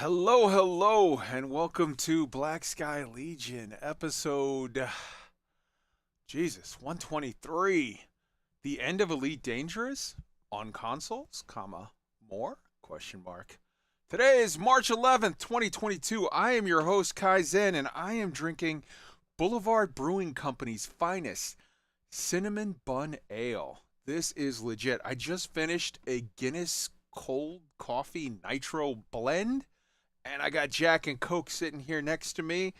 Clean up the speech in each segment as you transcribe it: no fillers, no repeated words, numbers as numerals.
Hello, and welcome to Black Sky Legion, episode, 123. The end of Elite Dangerous on consoles, more, question mark. Today is March 11th, 2022. I am your host, Kai Zen, and I am drinking Boulevard Brewing Company's finest Cinnamon Bun Ale. This is legit. I just finished a Guinness cold coffee nitro blend, and I got Jack and Coke sitting here next to me.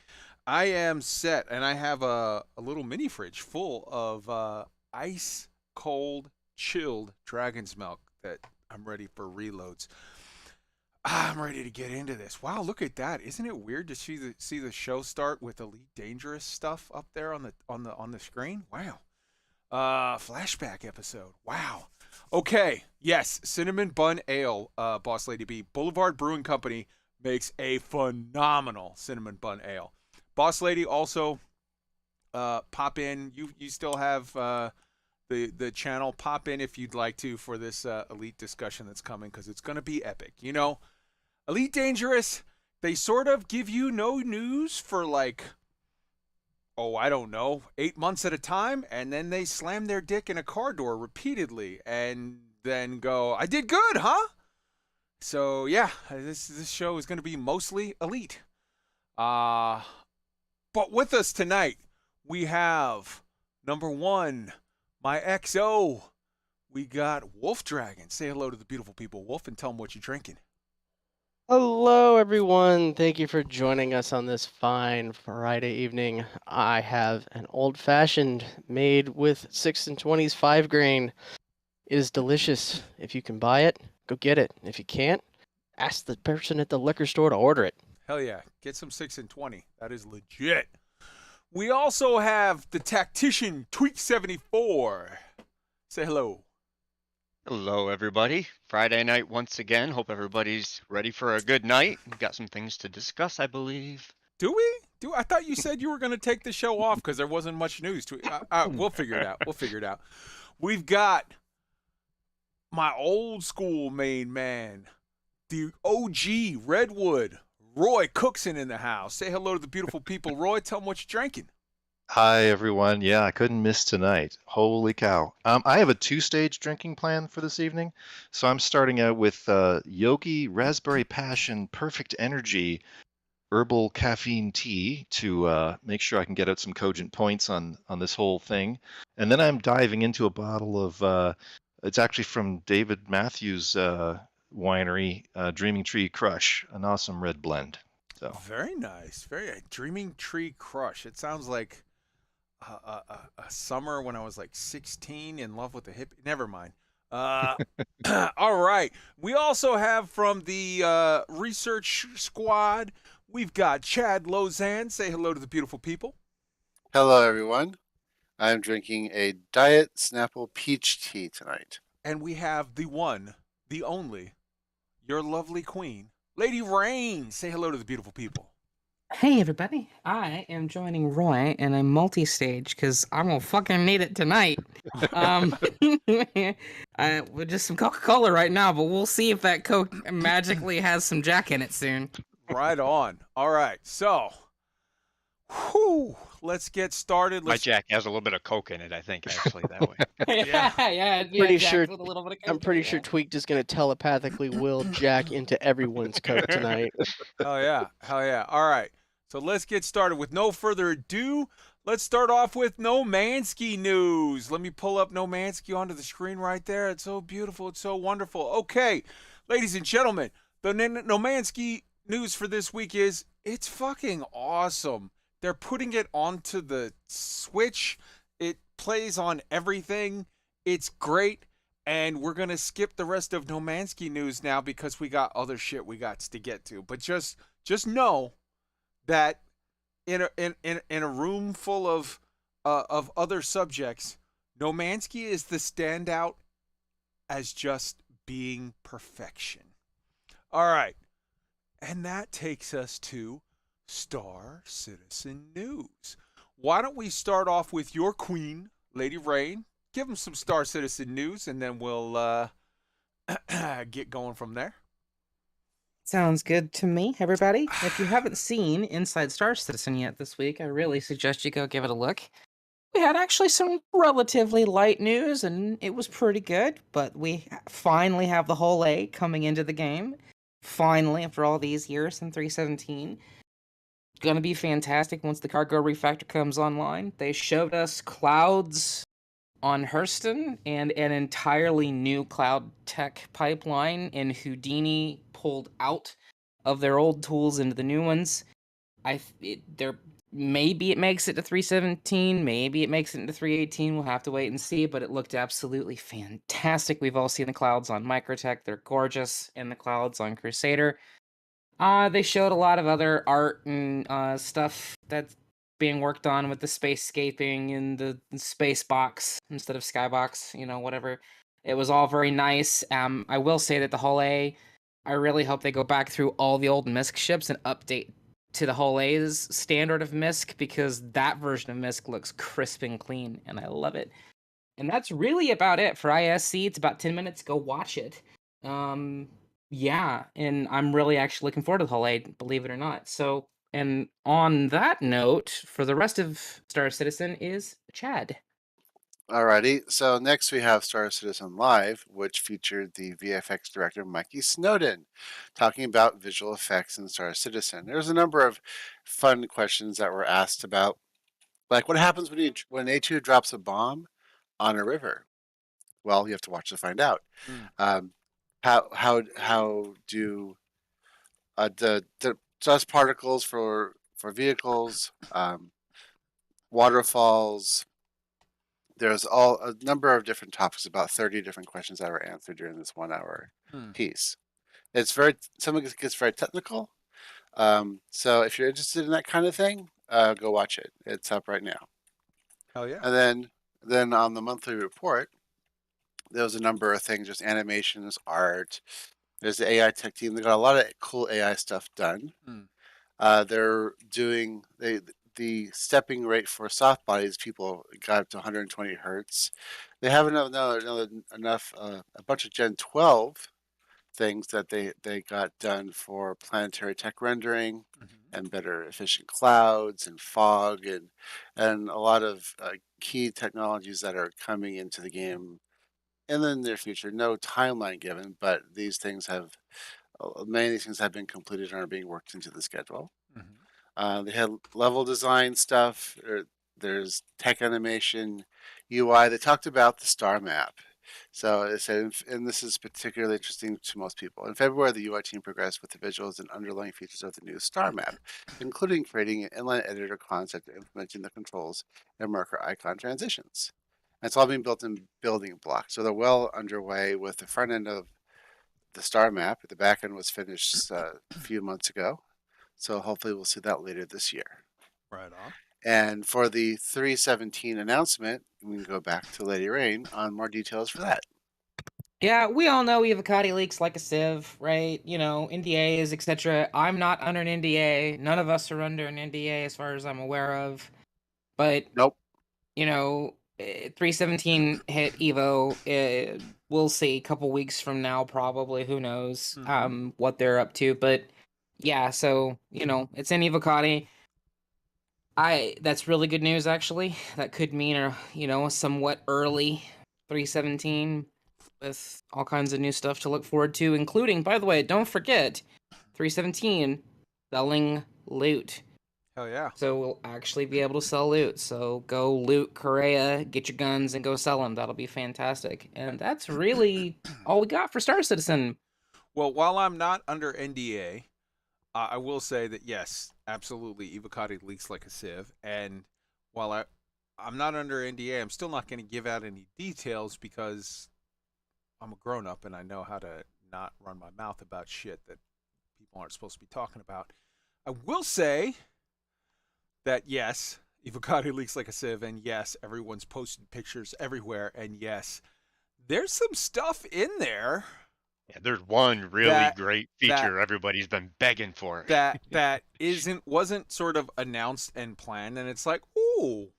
I am set, and I have a little mini fridge full of ice cold chilled dragon's milk that I'm ready for reloads. I'm ready to get into this. Wow, look at that! Isn't it weird to see the show start with Elite Dangerous stuff up there on the screen? Wow. Flashback episode. Wow. Okay, yes, Cinnamon Bun Ale, Boss Lady B. Boulevard Brewing Company makes a phenomenal Cinnamon Bun Ale. Boss Lady, also pop in. You still have the channel. Pop in if you'd like to for this Elite discussion that's coming, because it's going to be epic. You know, Elite Dangerous, they sort of give you no news for I don't know, 8 months at a time, and then they slam their dick in a car door repeatedly and then go, I did good, huh? So, yeah, this show is going to be mostly Elite. But with us tonight, we have, number one, my XO. We got Wolf Dragon. Say hello to the beautiful people, Wolf, and tell them what you're drinking. Hello, everyone. Thank you for joining us on this fine Friday evening. I have an old-fashioned made with 6 and 20s 5 grain. It is delicious. If you can buy it, go get it. If you can't, ask the person at the liquor store to order it. Hell yeah. Get some 6 and 20. That is legit. We also have the tactician Tweak74. Say hello. Hello, everybody. Friday night once again. Hope everybody's ready for a good night. We've got some things to discuss, I believe. Do we? I thought you said you were going to take the show off because there wasn't much news to it. We'll figure it out. We've got my old school main man, the OG Redwood, Roy Cookson in the house. Say hello to the beautiful people. Roy, tell them what you're drinking. Hi, everyone. Yeah, I couldn't miss tonight. Holy cow. I have a 2-stage drinking plan for this evening. So I'm starting out with Yogi Raspberry Passion Perfect Energy Herbal Caffeine Tea to make sure I can get out some cogent points on this whole thing. And then I'm diving into a bottle of, it's actually from David Matthews' winery, Dreaming Tree Crush, an awesome red blend. So Very nice. Dreaming Tree Crush. It sounds like a summer when I was like 16 in love with the hippie. Never mind. All right. We also have from the research squad, we've got Chad Lozan. Say hello to the beautiful people. Hello, everyone. I'm drinking a Diet Snapple Peach Tea tonight. And we have the one, the only, your lovely queen, Lady Rain. Say hello to the beautiful people. Hey everybody, I am joining Roy in a multi-stage because I'm gonna fucking need it tonight. With just some Coca-Cola right now, but we'll see if that Coke magically has some Jack in it soon. Right on. All right, so, let's get started. My Jack has a little bit of Coke in it, I think, actually, that way. yeah. Pretty Jack sure. with a little bit of Coke I'm pretty in it, sure Tweaked is going to telepathically will Jack into everyone's Coke tonight. Hell yeah. All right, so let's get started. With no further ado, let's start off with No Mansky news. Let me pull up No Mansky onto the screen right there. It's so beautiful. It's so wonderful. Okay, ladies and gentlemen, the No Mansky news for this week is it's fucking awesome. They're putting it onto the Switch. It plays on everything. It's great, and we're gonna skip the rest of No Mansky news now because we got other shit we got to get to. But just know that in a room full of other subjects, No Mansky is the standout as just being perfection. All right, and that takes us to Star Citizen News. Why don't we start off with your queen, Lady Rain? Give them some Star Citizen News, and then we'll get going from there. Sounds good to me, everybody. If you haven't seen Inside Star Citizen yet this week, I really suggest you go give it a look. We had actually some relatively light news, and it was pretty good, but we finally have the whole A coming into the game. Finally, after all these years in 317. Gonna be fantastic once the cargo refactor comes online. They showed us clouds on Hurston and an entirely new cloud tech pipeline, and Houdini pulled out of their old tools into the new ones. Maybe it makes it to 317, maybe it makes it into 318. We'll have to wait and see, but it looked absolutely fantastic. We've all seen the clouds on Microtech, they're gorgeous, and the clouds on Crusader. They showed a lot of other art and stuff that's being worked on with the spacescaping and the space box instead of skybox, whatever. It was all very nice. I will say that the Hull A, I really hope they go back through all the old MISC ships and update to the Hull A's standard of MISC, because that version of MISC looks crisp and clean, and I love it. And that's really about it for ISC. It's about 10 minutes. Go watch it. Yeah, and I'm really actually looking forward to the Hull A, believe it or not. So, and on that note, for the rest of Star Citizen is Chad. Alrighty, so next we have Star Citizen Live, which featured the VFX director Mikey Snowden talking about visual effects in Star Citizen. There's a number of fun questions that were asked about, like what happens when A2 drops a bomb on a river? Well, you have to watch to find out. How do the dust particles for vehicles, waterfalls. There's a number of different topics, about 30 different questions that were answered during this 1 hour piece. It's some of it gets very technical. So if you're interested in that kind of thing, go watch it. It's up right now. Hell yeah. And then on the monthly report, there was a number of things, just animations, art. There's the AI tech team. They got a lot of cool AI stuff done. They're doing the stepping rate for soft bodies. People got up to 120 hertz. They have a bunch of Gen 12 things that they got done for planetary tech rendering and better efficient clouds and fog and a lot of key technologies that are coming into the game in the near future. No timeline given, but these things many of these things have been completed and are being worked into the schedule. They had level design stuff. There's tech animation, UI. They talked about the star map. So it said, and this is particularly interesting to most people. In February, the UI team progressed with the visuals and underlying features of the new star map, including creating an inline editor concept and implementing the controls and marker icon transitions. And it's all being built in building blocks. So they're well underway with the front end of the star map. The back end was finished a few months ago. So hopefully we'll see that later this year. Right on. And for the 317 announcement, we can go back to Lady Rain on more details for that. Yeah, we all know Evocati leaks like a sieve, right? NDAs, etc. I'm not under an NDA. None of us are under an NDA as far as I'm aware of. But, Nope. 317 hit Evo. We'll see a couple weeks from now, probably. Who knows what they're up to. But, yeah, so, it's in Evocati. That's really good news, actually. That could mean a somewhat early 317 with all kinds of new stuff to look forward to, including, by the way, don't forget, 317 selling loot. Hell yeah. So we'll actually be able to sell loot. So go loot Korea, get your guns, and go sell them. That'll be fantastic. And that's really all we got for Star Citizen. Well, while I'm not under NDA, I will say that yes, absolutely, Evocati leaks like a sieve. And while I'm not under NDA. I'm still not going to give out any details because I'm a grown up and I know how to not run my mouth about shit that people aren't supposed to be talking about. I will say that yes, Ivocado leaks like a sieve, and yes, everyone's posted pictures everywhere, and yes, there's some stuff in there Yeah, there's one really that great that feature everybody's been begging for. wasn't sort of announced and planned, and it's like, ooh,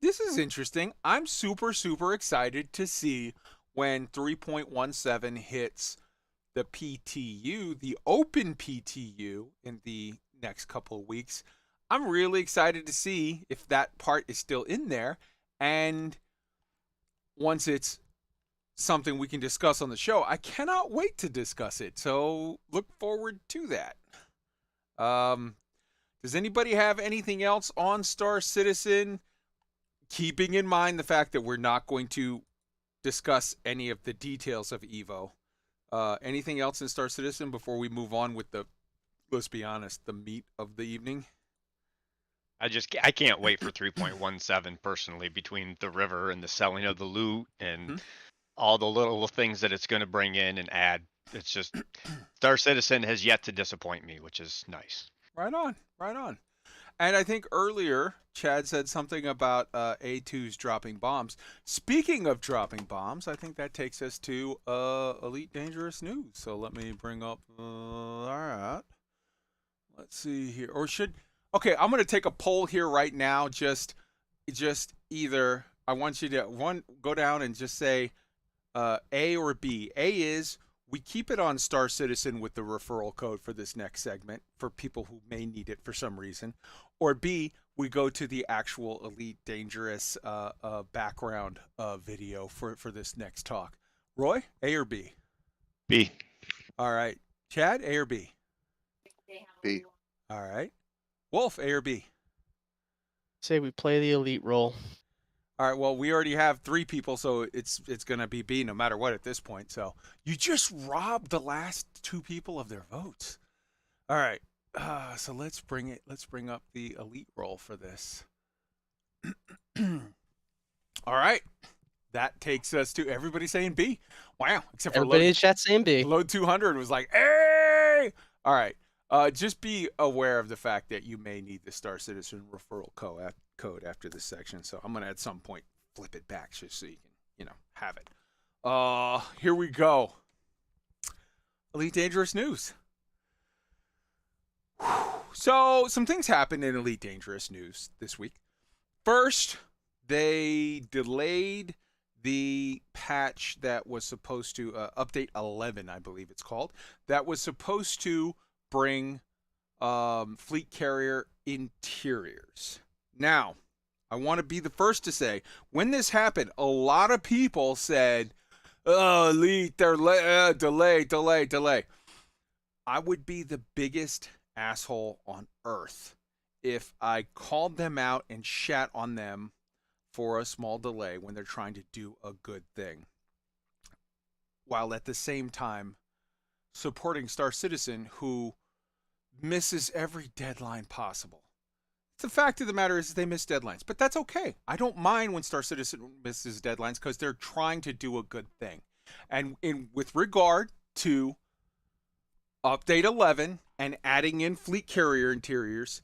this is interesting. I'm super excited to see when 3.17 hits the PTU, the open PTU, in the next couple of weeks. I'm really excited to see if that part is still in there, and once it's something we can discuss on the show, I cannot wait to discuss it. So look forward to that. Does anybody have anything else on Star Citizen? Keeping in mind the fact that we're not going to discuss any of the details of Evo. Anything else in Star Citizen before we move on with the, let's be honest, the meat of the evening? I can't wait for 3.17 personally, between the river and the selling of the loot and all the little things that it's going to bring in and add. It's just Star Citizen has yet to disappoint me, which is nice. Right on. And I think earlier Chad said something about A2's dropping bombs. Speaking of dropping bombs, I think that takes us to Elite Dangerous News. So let me bring up that. Let's see here. Okay, I'm going to take a poll here right now. Just either, I want you to go down and just say A or B. A is we keep it on Star Citizen with the referral code for this next segment for people who may need it for some reason. Or B, we go to the actual Elite Dangerous background video for this next talk. Roy, A or B? B. All right. Chad, A or B? B. All right. Wolf, A or B? Say we play the elite role. All right, well, we already have 3 people, so it's going to be B no matter what at this point. So you just robbed the last 2 people of their votes. All right, so let's bring up the elite roll for this. All right, that takes us to everybody saying B. Wow, except for Everybody in chat saying B. Load 200 was like, hey! All right, just be aware of the fact that you may need the Star Citizen referral code after this section. So I'm going to at some point flip it back just so you can, have it. Here we go. Elite Dangerous News. So some things happened in Elite Dangerous News this week. First, they delayed the patch that was supposed to, update 11, I believe it's called, that was supposed to bring fleet carrier interiors. Now, I want to be the first to say, when this happened, a lot of people said, oh, Elite, they're delay. I would be the biggest asshole on earth if I called them out and shat on them for a small delay when they're trying to do a good thing, while at the same time supporting Star Citizen, who misses every deadline possible. The fact of the matter is they miss deadlines, but that's okay. I don't mind when Star Citizen misses deadlines because they're trying to do a good thing. And with regard to Update 11 and adding in fleet carrier interiors,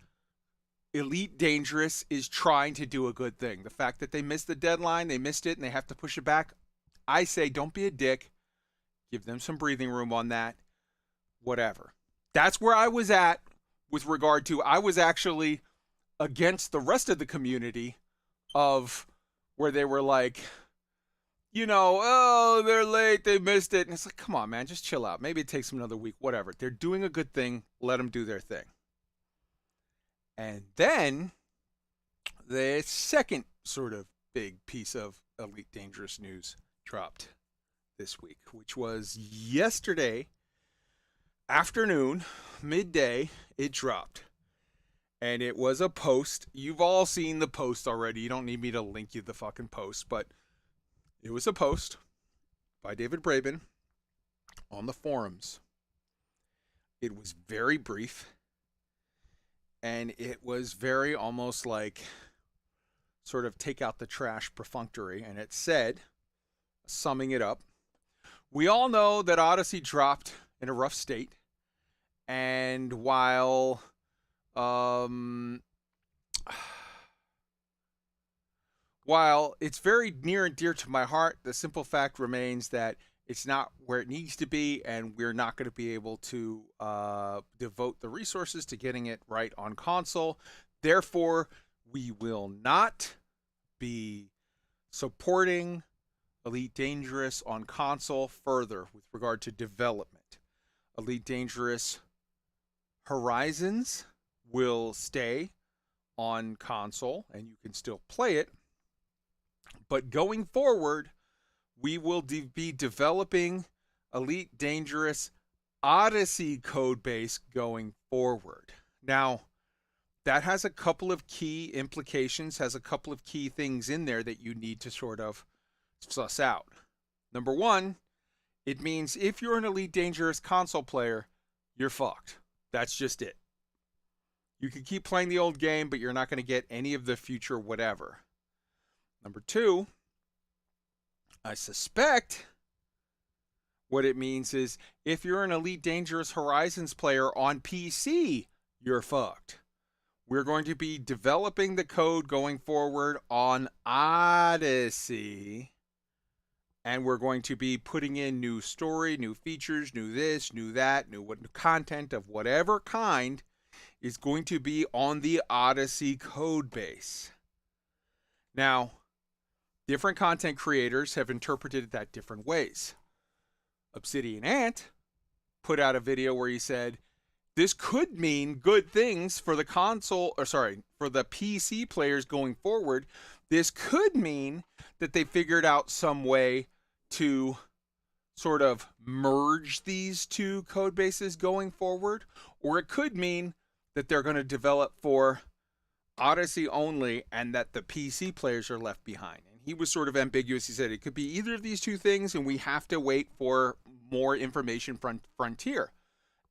Elite Dangerous is trying to do a good thing. The fact that they missed the deadline, they missed it, and they have to push it back, I say don't be a dick. Give them some breathing room on that. Whatever. That's where I was at with regard to, I was actually against the rest of the community of where they were like, oh, they're late, they missed it. And it's like, come on, man, just chill out. Maybe it takes them another week, whatever. They're doing a good thing. Let them do their thing. And then the second sort of big piece of Elite Dangerous news dropped this week, which was yesterday afternoon, midday, it dropped. And it was a post. You've all seen the post already. You don't need me to link you the fucking post, but it was a post by David Braben on the forums. It was very brief. And it was very almost like sort of take out the trash perfunctory, and it said, summing it up, we all know that Odyssey dropped in a rough state, and while it's very near and dear to my heart, the simple fact remains that it's not where it needs to be, and we're not going to be able to devote the resources to getting it right on console. Therefore, we will not be supporting Elite Dangerous on console further with regard to development. Elite Dangerous Horizons will stay on console, and you can still play it. But going forward, we will be developing Elite Dangerous Odyssey code base going forward. Now, that has a couple of key implications, has a couple of key things in there that you need to sort of suss out. Number one, it means if you're an Elite Dangerous console player, you're fucked. That's just it. You can keep playing the old game, but you're not going to get any of the future whatever. Number two, I suspect what it means is if you're an Elite Dangerous Horizons player on PC, you're fucked. We're going to be developing the code going forward on Odyssey, and we're going to be putting in new story, new features, new this, new that, new content of whatever kind is going to be on the Odyssey code base. Now, different content creators have interpreted that different ways. Obsidian Ant put out a video where he said, this could mean good things for the for the PC players going forward. This could mean that they figured out some way to sort of merge these two code bases going forward, or it could mean that they're going to develop for Odyssey only and that the PC players are left behind. And he was sort of ambiguous. He said it could be either of these two things, and we have to wait for more information from Frontier.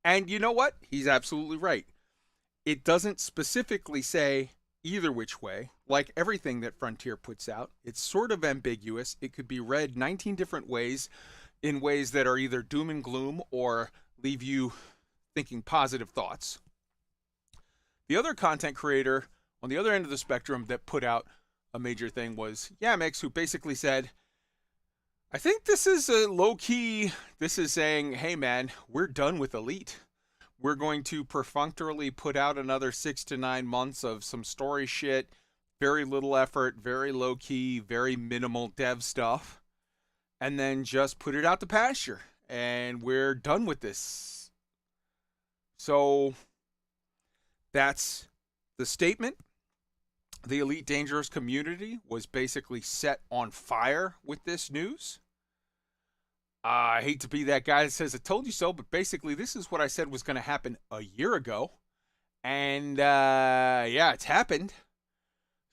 And you know what? He's absolutely right. It doesn't specifically say either which way. Like everything that Frontier puts out, it's sort of ambiguous. It could be read 19 different ways, in ways that are either doom and gloom or leave you thinking positive thoughts. The other content creator on the other end of the spectrum that put out a major thing was Yamix, who basically said, I think this is a low-key, this is saying, hey man, we're done with Elite. We're going to perfunctorily put out another 6 to 9 months of some story shit, very little effort, very low-key, very minimal dev stuff, and then just put it out to pasture. And we're done with this. So that's the statement. The Elite Dangerous community was basically set on fire with this news. I hate to be that guy that says I told you so, but basically this is what I said was going to happen a year ago. And yeah, it's happened.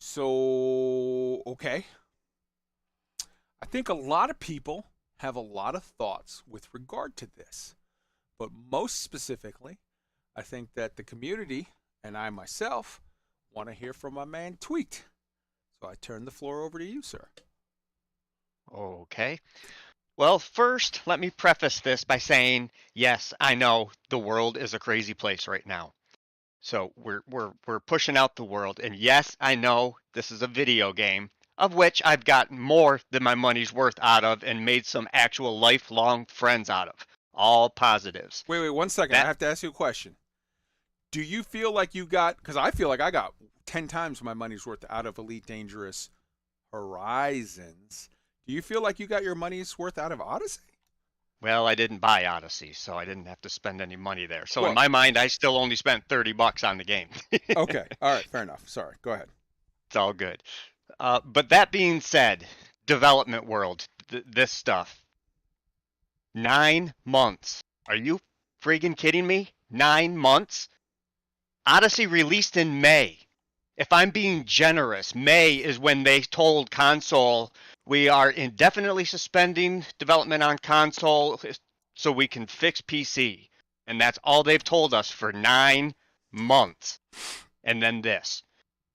So, okay. I think a lot of people have a lot of thoughts with regard to this. But most specifically, I think that the community and I myself want to hear from my man Tweaked. So I turn the floor over to you, sir. Okay. Well, first, let me preface this by saying, yes, I know the world is a crazy place right now. So we're pushing out the world, and yes, I know this is a video game of which I've gotten more than my money's worth out of and made some actual lifelong friends out of. All positives. Wait, 1 second. I have to ask you a question. Do you feel like you got, because I feel like I got 10 times my money's worth out of Elite Dangerous Horizons. Do you feel like you got your money's worth out of Odyssey? Well, I didn't buy Odyssey, so I didn't have to spend any money there. So Well- in my mind, I still only spent $30 on the game. Okay. All right. Fair enough. Sorry. Go ahead. It's all good. But that being said, development world, this stuff. 9 months. Are you friggin' kidding me? 9 months? Odyssey released in May. If I'm being generous, May is when they told console we are indefinitely suspending development on console so we can fix PC. And that's all they've told us for 9 months. And then this.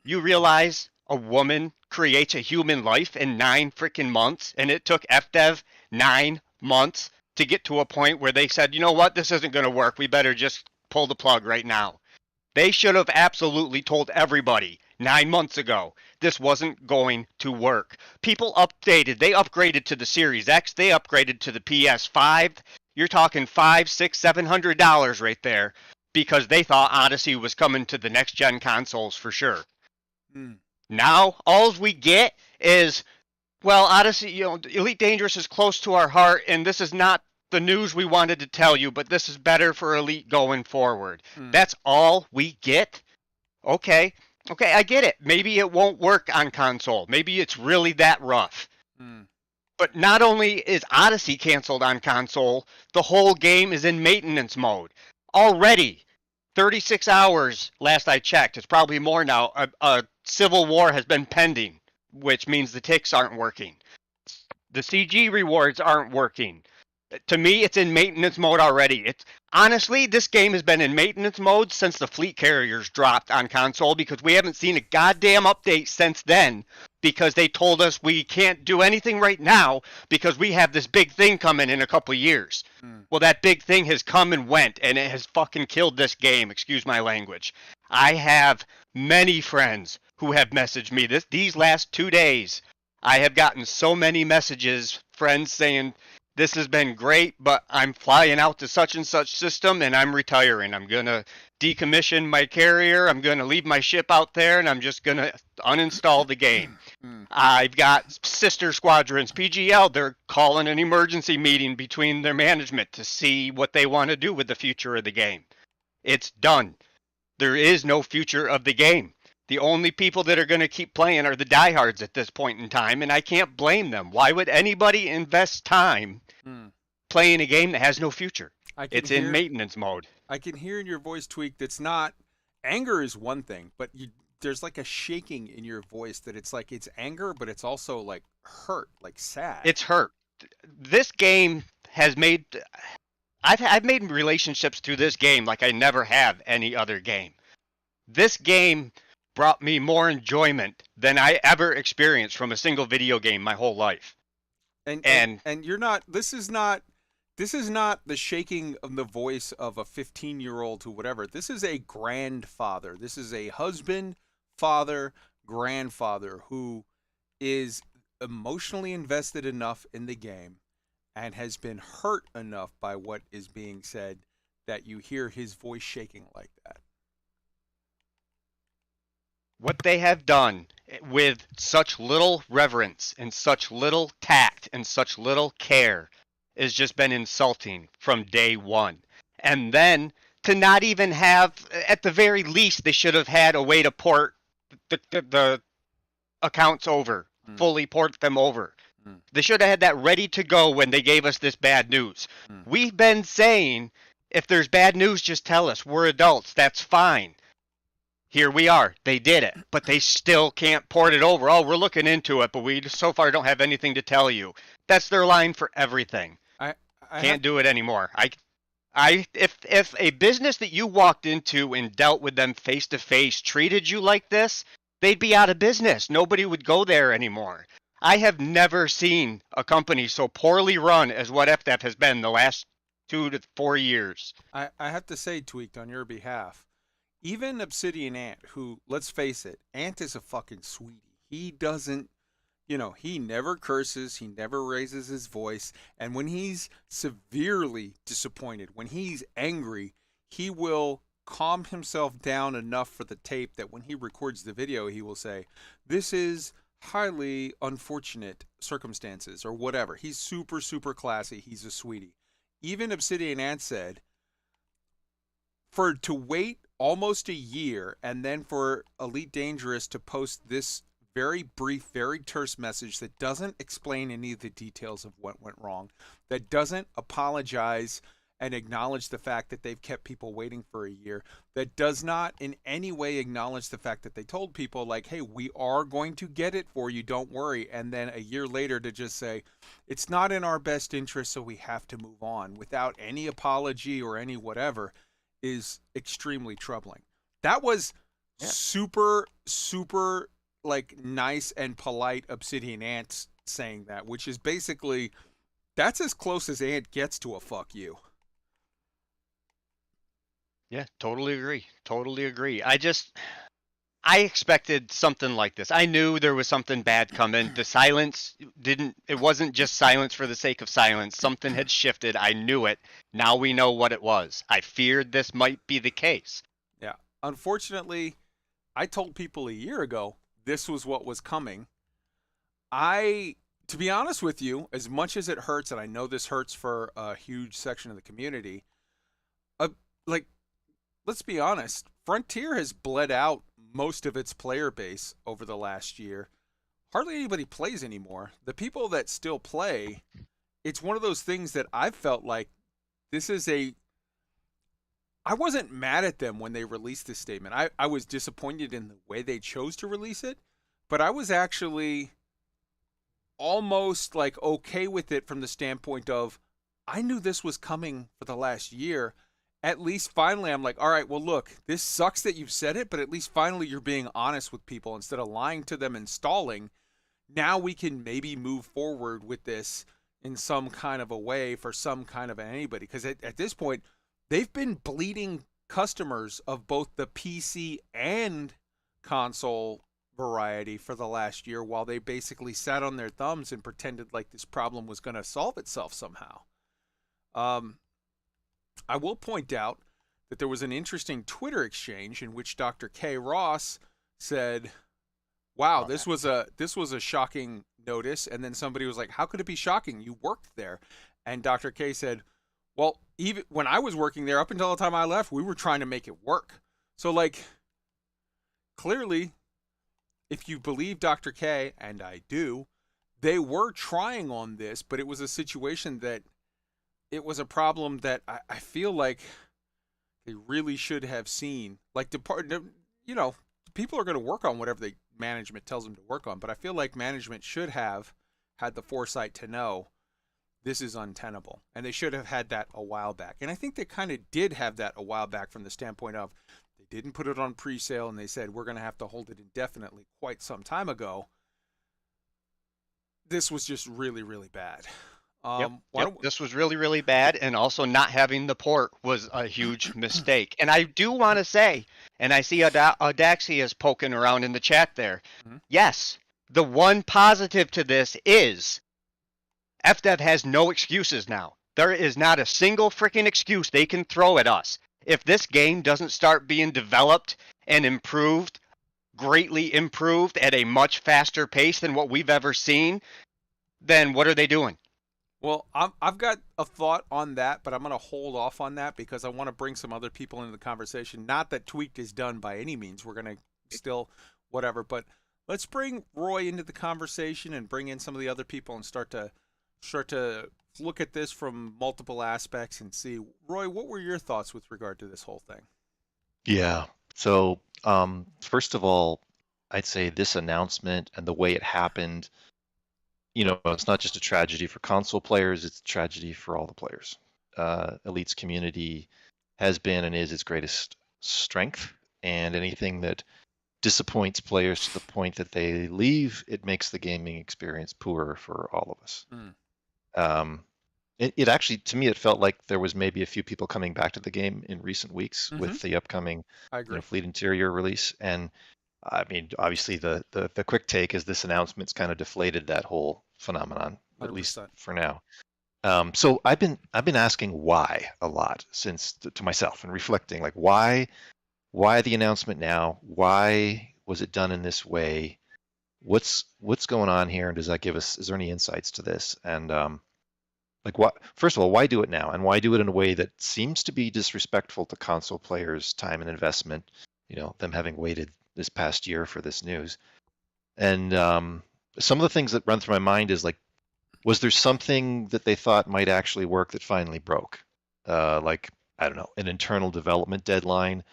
You realize a woman creates a human life in 9 freaking months, and it took FDev 9 months to get to a point where they said, you know what, this isn't going to work. We better just pull the plug right now. They should have absolutely told everybody 9 months ago this wasn't going to work. People updated. They upgraded to the Series X. They upgraded to the PS5. You're talking $500, $600, $700 right there because they thought Odyssey was coming to the next gen consoles for sure. Now, all we get is, well, Odyssey, Elite Dangerous is close to our heart, and this is not the news we wanted to tell you, but this is better for Elite going forward. That's all we get? Okay, I get it. Maybe it won't work on console. Maybe it's really that rough. But not only is Odyssey canceled on console, the whole game is in maintenance mode. Already, 36 hours, last I checked, it's probably more now, a civil war has been pending, which means the ticks aren't working. The CG rewards aren't working. To me, it's in maintenance mode already. Honestly, this game has been in maintenance mode since the fleet carriers dropped on console because we haven't seen a goddamn update since then because they told us we can't do anything right now because we have this big thing coming in a couple of years. Well, that big thing has come and went, and it has fucking killed this game. Excuse my language. I have many friends who have messaged me these last 2 days. I have gotten so many messages, friends saying, this has been great, but I'm flying out to such and such system and I'm retiring. I'm going to decommission my carrier. I'm going to leave my ship out there and I'm just going to uninstall the game. I've got sister squadrons, PGL. They're calling an emergency meeting between their management to see what they want to do with the future of the game. It's done. There is no future of the game. The only people that are going to keep playing are the diehards at this point in time, and I can't blame them. Why would anybody invest time playing a game that has no future? It's in maintenance mode. I can hear in your voice, Tweak, that's not... Anger is one thing, but there's like a shaking in your voice that it's like it's anger, but it's also like hurt, like sad. It's hurt. This game has made... I've made relationships through this game like I never have any other game. This game brought me more enjoyment than I ever experienced from a single video game my whole life. And you're not, this is not the shaking of the voice of a 15-year-old to whatever. This is a grandfather. This is a husband, father, grandfather who is emotionally invested enough in the game and has been hurt enough by what is being said that you hear his voice shaking like that. What they have done with such little reverence and such little tact and such little care has just been insulting from day one. And then to not even have, at the very least, they should have had a way to port the accounts over, fully port them over. They should have had that ready to go when they gave us this bad news. We've been saying, if there's bad news, just tell us. We're adults. That's fine. Here we are. They did it, but they still can't port it over. Oh, we're looking into it, but we so far don't have anything to tell you. That's their line for everything. I can't do it anymore. If a business that you walked into and dealt with them face to face treated you like this, they'd be out of business. Nobody would go there anymore. I have never seen a company so poorly run as what FDEF has been the last 2 to 4 years. I have to say, Tweaked, on your behalf, even Obsidian Ant, who, let's face it, Ant is a fucking sweetie. He doesn't, he never curses, he never raises his voice, and when he's severely disappointed, when he's angry, he will calm himself down enough for the tape that when he records the video, he will say, this is highly unfortunate circumstances, or whatever. He's super, super classy. He's a sweetie. Even Obsidian Ant said, to wait almost a year and then for Elite Dangerous to post this very brief, very terse message that doesn't explain any of the details of what went wrong, that doesn't apologize and acknowledge the fact that they've kept people waiting for a year, that does not in any way acknowledge the fact that they told people, like, hey, we are going to get it for you, don't worry, and then a year later to just say, it's not in our best interest, so we have to move on, without any apology or any whatever, is extremely troubling. That was super, super like nice and polite Obsidian Ant saying that, which is basically that's as close as Ant gets to a fuck you. Yeah, totally agree. Totally agree. I expected something like this. I knew there was something bad coming. The silence it wasn't just silence for the sake of silence. Something had shifted. I knew it. Now we know what it was. I feared this might be the case. Yeah. Unfortunately, I told people a year ago this was what was coming. To be honest with you, as much as it hurts, and I know this hurts for a huge section of the community, like, let's be honest, Frontier has bled out most of its player base over the last year. Hardly anybody plays anymore. The people that still play, it's one of those things that I've felt like I wasn't mad at them when they released this statement. I was disappointed in the way they chose to release it, but I was actually almost like okay with it from the standpoint of I knew this was coming for the last year. At least finally I'm like, all right, well, look, this sucks that you've said it, but at least finally you're being honest with people instead of lying to them and stalling. Now we can maybe move forward with this in some kind of a way for some kind of anybody. Because at this point, they've been bleeding customers of both the PC and console variety for the last year while they basically sat on their thumbs and pretended like this problem was going to solve itself somehow. I will point out that there was an interesting Twitter exchange in which Dr. K. Ross said, wow, this was a shocking notice. And then somebody was like, how could it be shocking? You worked there. And Dr. K said, well, even when I was working there, up until the time I left, we were trying to make it work. So, like, clearly, if you believe Dr. K, and I do, they were trying on this, but it was a situation that it was a problem that I feel like they really should have seen. Like, people are going to work on whatever the management tells them to work on, but I feel like management should have had the foresight to know this is untenable, and they should have had that a while back. And I think they kind of did have that a while back from the standpoint of they didn't put it on pre-sale, and they said we're going to have to hold it indefinitely quite some time ago. This was just really, really bad. This was really, really bad, and also not having the port was a huge mistake. And I do want to say, and I see Audaxia is poking around in the chat there. Mm-hmm. Yes, the one positive to this is FDev has no excuses now. There is not a single freaking excuse they can throw at us. If this game doesn't start being developed and improved, greatly improved at a much faster pace than what we've ever seen, then what are they doing? Well, I've got a thought on that, but I'm going to hold off on that because I want to bring some other people into the conversation. Not that Tweaked is done by any means. We're going to still whatever, but let's bring Roy into the conversation and bring in some of the other people and start to look at this from multiple aspects and see. Roy, what were your thoughts with regard to this whole thing? Yeah. So, first of all, I'd say this announcement and the way it happened, it's not just a tragedy for console players, it's a tragedy for all the players. Elite's community has been and is its greatest strength, and anything that disappoints players to the point that they leave, it makes the gaming experience poorer for all of us. It actually, to me, it felt like there was maybe a few people coming back to the game in recent weeks with the upcoming Fleet Interior release. And I mean, obviously the quick take is this announcement's kind of deflated that whole phenomenon, 100%. At least for now. So I've been asking why a lot since to myself and reflecting, like, why the announcement now? Why was it done in this way? What's going on here? And is there any insights to this? And first of all, why do it now? And why do it in a way that seems to be disrespectful to console players' time and investment, them having waited this past year for this news? And some of the things that run through my mind is, like, was there something that they thought might actually work that finally broke? Like, I don't know, an internal development deadline,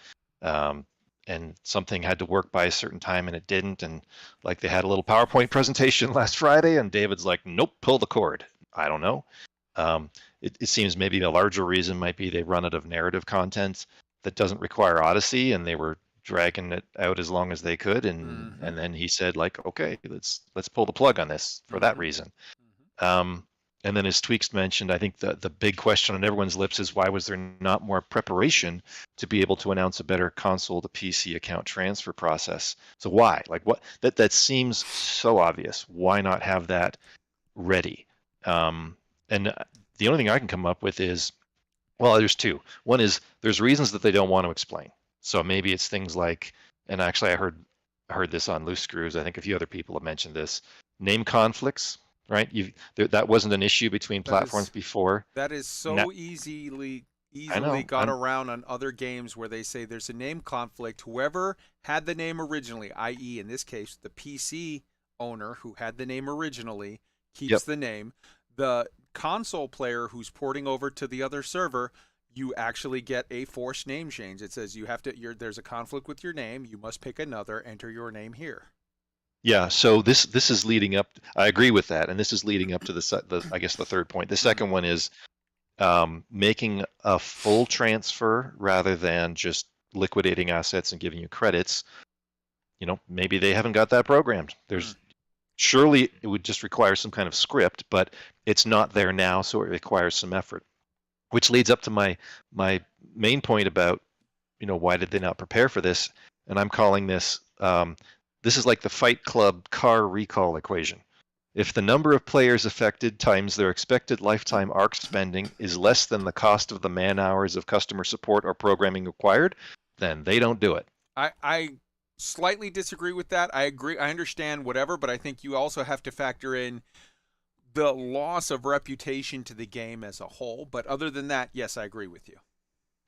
and something had to work by a certain time and it didn't. And like they had a little PowerPoint presentation last Friday and David's like, nope, pull the cord. I don't know. It seems maybe a larger reason might be they run out of narrative content that doesn't require Odyssey, and they were dragging it out as long as they could, and then he said, like, okay, let's pull the plug on this for that reason. And then as Tweaks mentioned, I think the big question on everyone's lips is, why was there not more preparation to be able to announce a better console to PC account transfer process? So why? Like, what? That seems so obvious. Why not have that ready? And the only thing I can come up with is, well, there's two. One is there's reasons that they don't want to explain. So maybe it's things like, and actually I heard this on Loose Screws. I think a few other people have mentioned this. Name conflicts, right? That wasn't an issue between platforms before. That is so easily got around on other games where they say there's a name conflict. Whoever had the name originally, i.e. in this case, the PC owner who had the name originally keeps the name. The console player who's porting over to the other server, you actually get a forced name change. It says there's a conflict with your name. You must pick another. Enter your name here. Yeah. So this is leading up. I agree with that, and this is leading up to I guess the third point. The second one is making a full transfer rather than just liquidating assets and giving you credits. Maybe they haven't got that programmed. Surely it would just require some kind of script, but it's not there now, so it requires some effort. Which leads up to my main point about, why did they not prepare for this? And I'm calling this, this is like the Fight Club car recall equation. If the number of players affected times their expected lifetime ARC spending is less than the cost of the man hours of customer support or programming required, then they don't do it. I slightly disagree with that. I agree. I understand whatever, but I think you also have to factor in the loss of reputation to the game as a whole. But other than that, yes, I agree with you.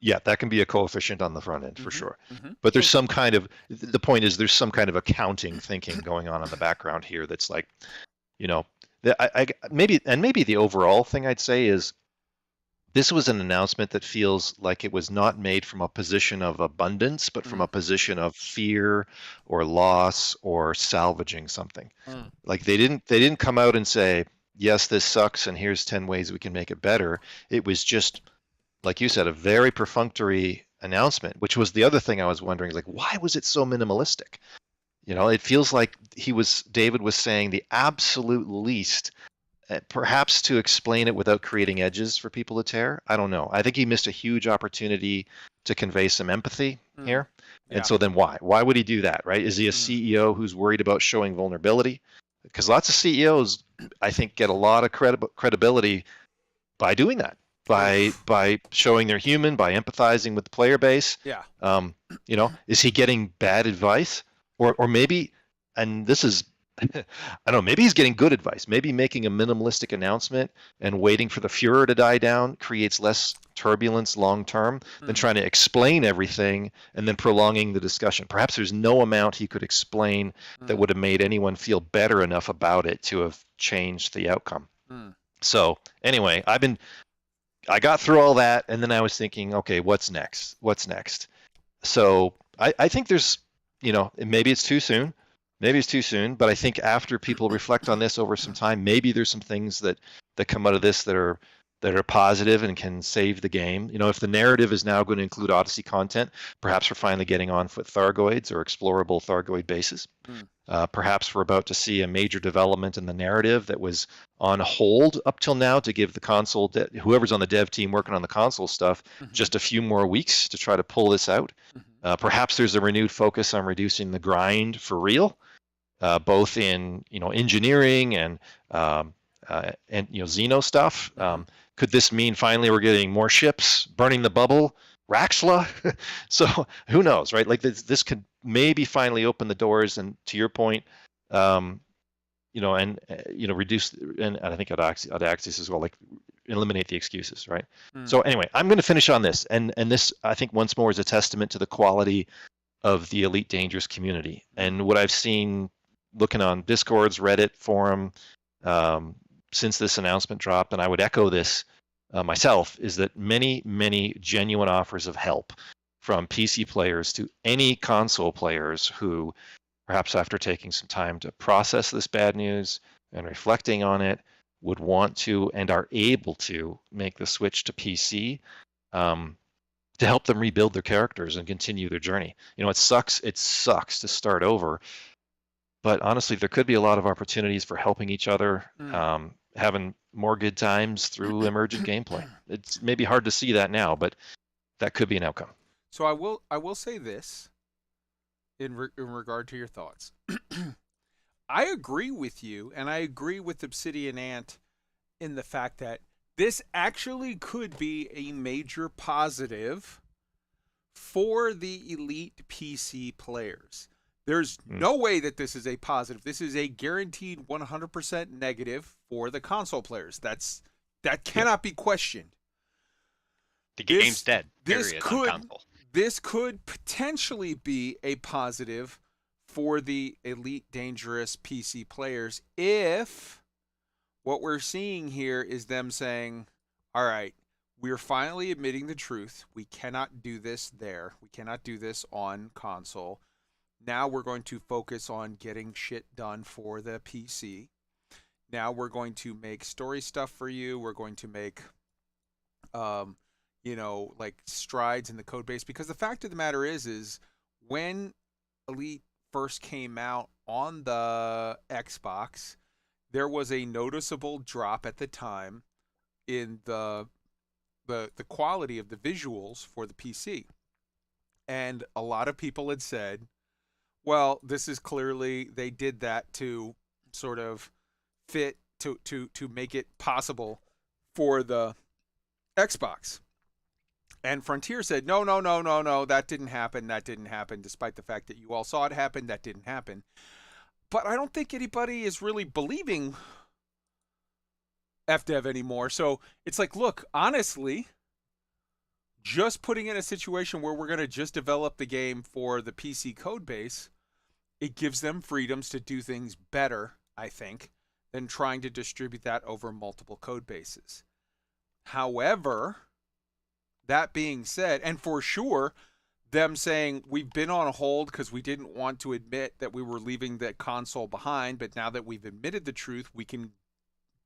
Yeah, that can be a coefficient on the front end for sure. But there's some kind of, the point is there's some kind of accounting thinking going on in the background here that's like, maybe the overall thing I'd say is this was an announcement that feels like it was not made from a position of abundance, but from a position of fear or loss or salvaging something. Like they didn't come out and say, yes, this sucks and here's 10 ways we can make it better. It was just, like you said, a very perfunctory announcement, which was the other thing I was wondering, like, why was it so minimalistic? It feels like David was saying the absolute least, perhaps to explain it without creating edges for people to tear. I don't know. I think he missed a huge opportunity to convey some empathy here. And so then why? Why would he do that, right? Is he a CEO who's worried about showing vulnerability? Because lots of CEOs, I think, get a lot of credibility by doing that, by showing they're human, by empathizing with the player base. Yeah. Is he getting bad advice? Or maybe, and this is, I don't know, maybe he's getting good advice. Maybe making a minimalistic announcement and waiting for the furor to die down creates less turbulence long term than trying to explain everything and then prolonging the discussion. Perhaps there's no amount he could explain that would have made anyone feel better enough about it to have changed the outcome. So anyway, I got through all that, and then I was thinking, okay, what's next? So I think there's, maybe it's too soon. But I think after people reflect on this over some time, maybe there's some things that come out of this that are positive and can save the game. If the narrative is now going to include Odyssey content, perhaps we're finally getting on foot Thargoids or explorable Thargoid bases. Perhaps we're about to see a major development in the narrative that was on hold up till now to give the console, whoever's on the dev team working on the console stuff, just a few more weeks to try to pull this out. Perhaps there's a renewed focus on reducing the grind for real, both in engineering and Xeno stuff. Could this mean finally we're getting more ships, burning the bubble, Raxla? So who knows, right? Like this could maybe finally open the doors, and to your point, reduce, and I think Audaxis as well, like eliminate the excuses, right? So anyway, I'm going to finish on this, and this I think once more is a testament to the quality of the Elite Dangerous community and what I've seen looking on Discords, Reddit, forum since this announcement dropped, and I would echo this myself, is that many genuine offers of help from PC players to any console players who, perhaps after taking some time to process this bad news and reflecting on it, would want to and are able to make the switch to PC. to help them rebuild their characters and continue their journey. It sucks to start over, but honestly, there could be a lot of opportunities for helping each other, having more good times through emergent gameplay. It's maybe hard to see that now, but that could be an outcome. So I will say this in regard to your thoughts. I agree with you, and I agree with Obsidian Ant in the fact that this actually could be a major positive for the elite PC players. There's no way that this is a positive. This is a guaranteed 100% negative for the console players. That cannot be questioned. The game's dead. Period, on console. This could potentially be a positive for the Elite Dangerous PC players if what we're seeing here is them saying, all right, we're finally admitting the truth. We cannot do this there. We cannot do this on console. Now we're going to focus on getting shit done for the PC. Now we're going to make story stuff for you. We're going to make, like strides in the code base. Because the fact of the matter is when Elite first came out on the Xbox, there was a noticeable drop at the time in the quality of the visuals for the PC. And a lot of people had said, well, this is clearly, they did that to sort of fit, to make it possible for the Xbox. And Frontier said, no, that didn't happen, despite the fact that you all saw it happen, that didn't happen. But I don't think anybody is really believing FDev anymore. So it's like, look, honestly, just putting in a situation where we're going to just develop the game for the PC code base, it gives them freedoms to do things better, I think, than trying to distribute that over multiple code bases. However, that being said, and for sure, them saying we've been on hold because we didn't want to admit that we were leaving the console behind, but now that we've admitted the truth, we can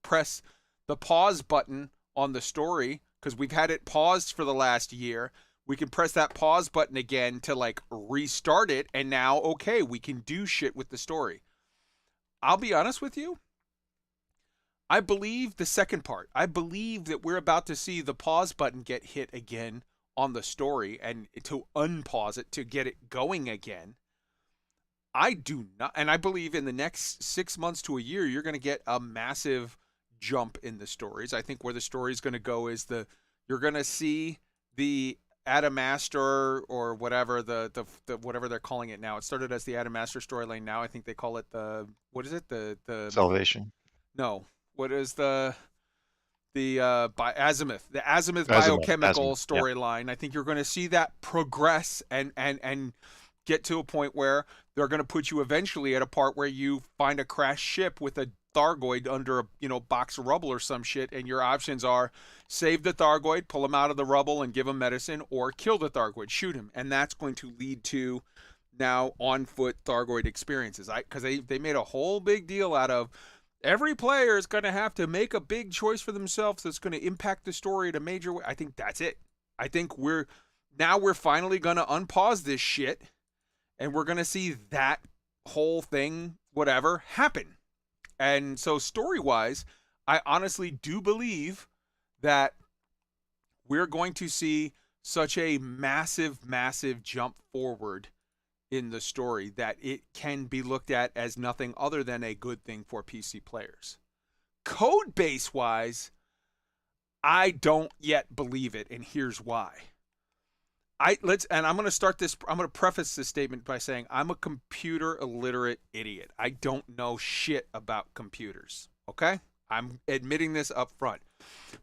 press the pause button on the story because we've had it paused for the last year. We can press that pause button again to like restart it, and now, okay, we can do shit with the story. I'll be honest with you. I believe the second part. I believe that we're about to see the pause button get hit again on the story and to unpause it to get it going again. I do not, and I believe in the next 6 months to a year, you're going to get a massive jump in the stories. I think where the story is going to go is you're going to see the Adamastor or whatever the whatever they're calling it now. It started as the Adamastor storyline. Now I think they call it what is it? The Salvation. No. What is the Azimuth? The Azimuth biochemical storyline. Yeah. I think you're going to see that progress and get to a point where they're going to put you eventually at a part where you find a crashed ship with a Thargoid under a box of rubble or some shit, and your options are save the Thargoid, pull him out of the rubble and give him medicine, or kill the Thargoid, shoot him, and that's going to lead to now on foot Thargoid experiences. Because they made a whole big deal out of every player is going to have to make a big choice for themselves that's going to impact the story in a major way. I think that's it. I think we're finally going to unpause this shit, and we're going to see that whole thing, whatever, happen. And so story-wise, I honestly do believe that we're going to see such a massive, massive jump forward in the story that it can be looked at as nothing other than a good thing for PC players. Code base-wise, I don't yet believe it, and here's why. I'm going to start this. I'm going to preface this statement by saying I'm a computer illiterate idiot. I don't know shit about computers. Okay? I'm admitting this up front.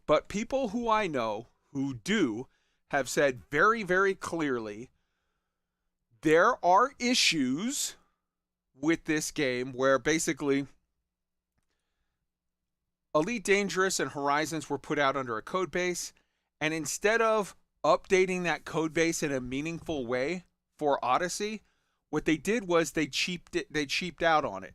But people who I know who do have said very, very clearly there are issues with this game where basically Elite Dangerous and Horizons were put out under a code base, and instead of updating that code base in a meaningful way for Odyssey, what they did was they cheaped out on it.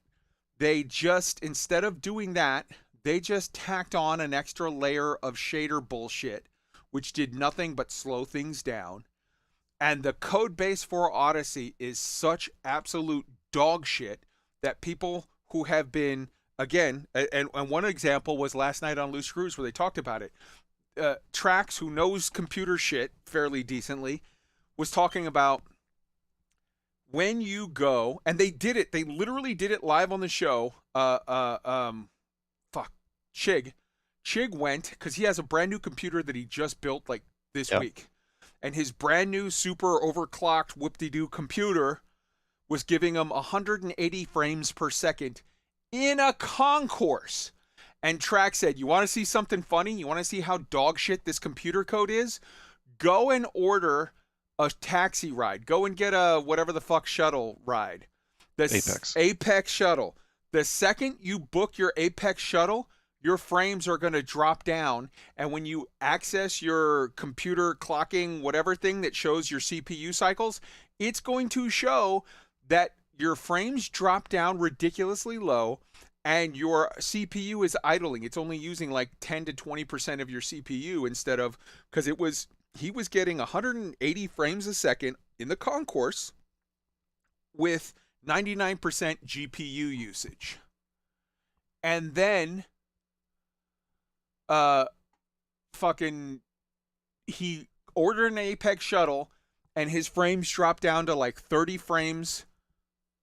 They just, instead of doing that, they just tacked on an extra layer of shader bullshit, which did nothing but slow things down. And the code base for Odyssey is such absolute dog shit that people who have been, again, and one example was last night on Loose Screws where they talked about it. Trax, who knows computer shit fairly decently, was talking about when you go, and they did it, they literally did it live on the show. Chig went, because he has a brand new computer that he just built like this week. And his brand new super overclocked whoop-de-doo computer was giving him 180 frames per second in a concourse. And Track said, you want to see something funny? You want to see how dog shit this computer code is? Go and order a taxi ride. Go and get a whatever the fuck shuttle ride. Apex shuttle. The second you book your Apex shuttle, your frames are going to drop down. And when you access your computer clocking whatever thing that shows your CPU cycles, it's going to show that your frames drop down ridiculously low and your CPU is idling. It's only using like 10 to 20% of your CPU instead of, because he was getting 180 frames a second in the concourse with 99% GPU usage. And then he ordered an Apex shuttle and his frames dropped down to like 30 frames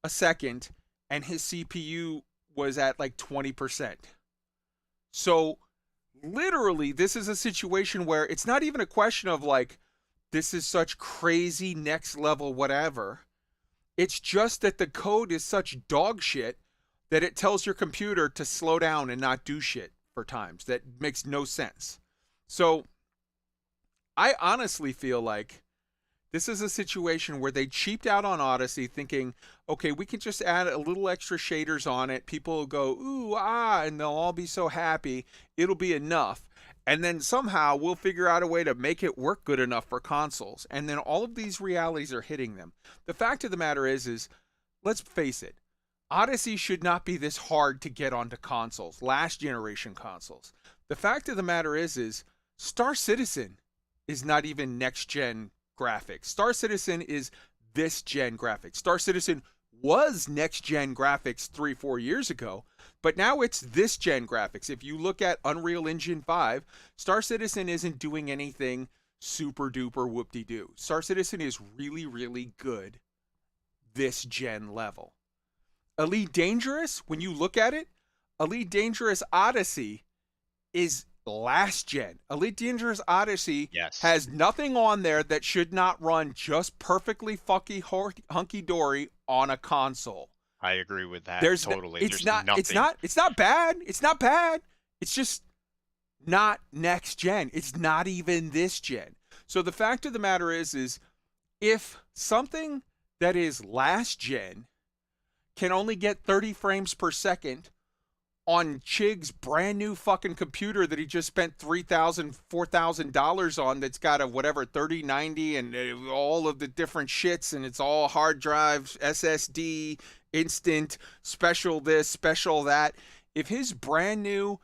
a second and his CPU was at like 20%. So literally this is a situation where it's not even a question of like, this is such crazy next level whatever. It's just that the code is such dog shit that it tells your computer to slow down and not do shit for times. That makes no sense. So I honestly feel like this is a situation where they cheaped out on Odyssey thinking, okay, we can just add a little extra shaders on it. People will go, ooh, and they'll all be so happy. It'll be enough. And then somehow we'll figure out a way to make it work good enough for consoles. And then all of these realities are hitting them. The fact of the matter is let's face it, Odyssey should not be this hard to get onto consoles, last generation consoles. The fact of the matter is Star Citizen is not even next gen graphics. Star Citizen is this gen graphics. Star Citizen was next gen graphics 3-4 years ago, but now it's this gen graphics. If you look at Unreal Engine 5, Star Citizen isn't doing anything super duper whoop-de-doo. Star Citizen is really, really good this gen level. Elite Dangerous, when you look at it, Elite Dangerous Odyssey is last gen. Elite Dangerous Odyssey has nothing on there that should not run just perfectly hunky-dory on a console. I agree with that. Totally. It's not bad. It's not bad. It's just not next gen. It's not even this gen. So the fact of the matter is if something that is last gen can only get 30 frames per second on Chig's brand new fucking computer that he just spent $3,000, $4,000 on, that's got a whatever 3090 and all of the different shits, and it's all hard drives, SSD, instant, special this, special that. If his brand new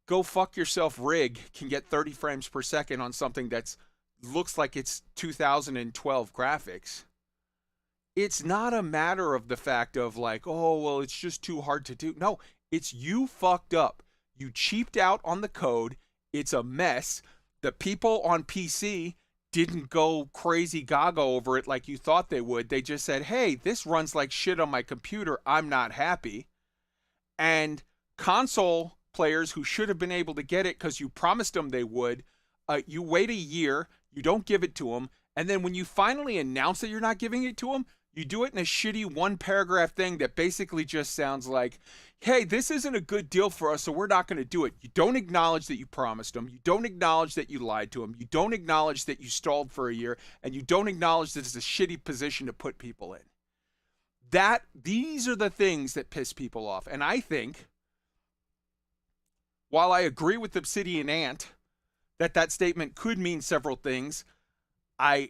go fuck yourself rig can get 30 frames per second on something that's looks like it's 2012 graphics, it's not a matter of the fact of like, oh, well, it's just too hard to do. No, it's you fucked up. You cheaped out on the code. It's a mess. The people on PC didn't go crazy gaga over it like you thought they would. They just said, hey, this runs like shit on my computer. I'm not happy. And console players who should have been able to get it because you promised them they would, you wait a year, you don't give it to them, and then when you finally announce that you're not giving it to them, you do it in a shitty one-paragraph thing that basically just sounds like, hey, this isn't a good deal for us, so we're not going to do it. You don't acknowledge that you promised them. You don't acknowledge that you lied to them. You don't acknowledge that you stalled for a year. And you don't acknowledge that it's a shitty position to put people in. These are the things that piss people off. And I think, while I agree with Obsidian Ant that statement could mean several things,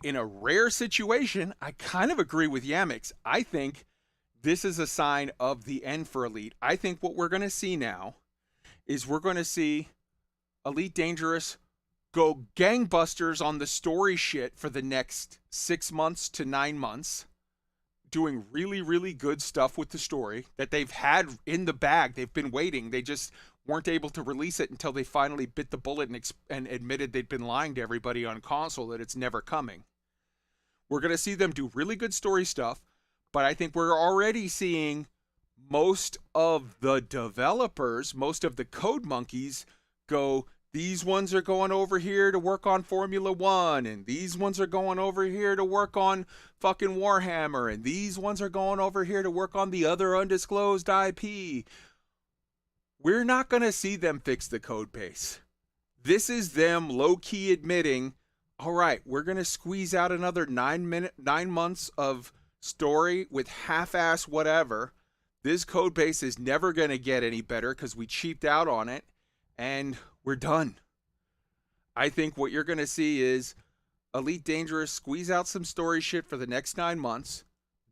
in a rare situation, I kind of agree with Yamix. I think this is a sign of the end for Elite. I think what we're going to see now is we're going to see Elite Dangerous go gangbusters on the story shit for the next 6 months to 9 months, doing really, really good stuff with the story that they've had in the bag. They've been waiting. They just weren't able to release it until they finally bit the bullet and admitted they'd been lying to everybody on console that it's never coming. We're going to see them do really good story stuff, but I think we're already seeing most of the developers, most of the code monkeys go, these ones are going over here to work on Formula 1, and these ones are going over here to work on fucking Warhammer, and these ones are going over here to work on the other undisclosed IP. We're not going to see them fix the code base. This is them low-key admitting, all right, we're going to squeeze out another 9 months of story with half-ass whatever. This code base is never going to get any better because we cheaped out on it, and we're done. I think what you're going to see is Elite Dangerous squeeze out some story shit for the next 9 months,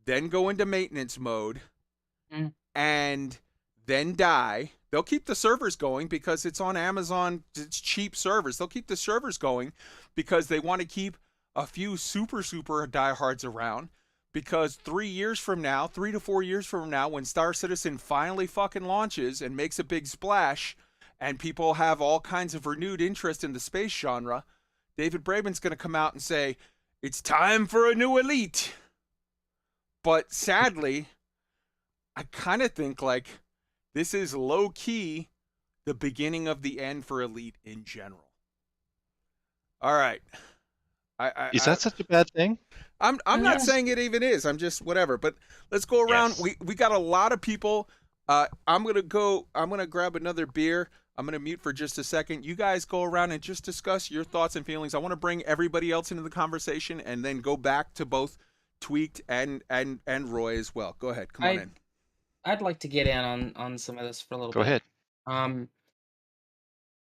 then go into maintenance mode, and then die. They'll keep the servers going because it's on Amazon. It's cheap servers. They'll keep the servers going because they want to keep a few super diehards around. Because 3 to 4 years from now, when Star Citizen finally fucking launches and makes a big splash, and people have all kinds of renewed interest in the space genre, David Braben's going to come out and say, it's time for a new Elite. But sadly, I kind of think like this is low-key the beginning of the end for Elite in general. All right. Is that such a bad thing? I'm not saying it even is. I'm just whatever. But let's go around. Yes. We got a lot of people. I'm gonna grab another beer. I'm gonna mute for just a second. You guys go around and just discuss your thoughts and feelings. I want to bring everybody else into the conversation and then go back to both Tweaked and Roy as well. Go ahead. Come on in. I'd like to get in on some of this for a little Go bit. ahead.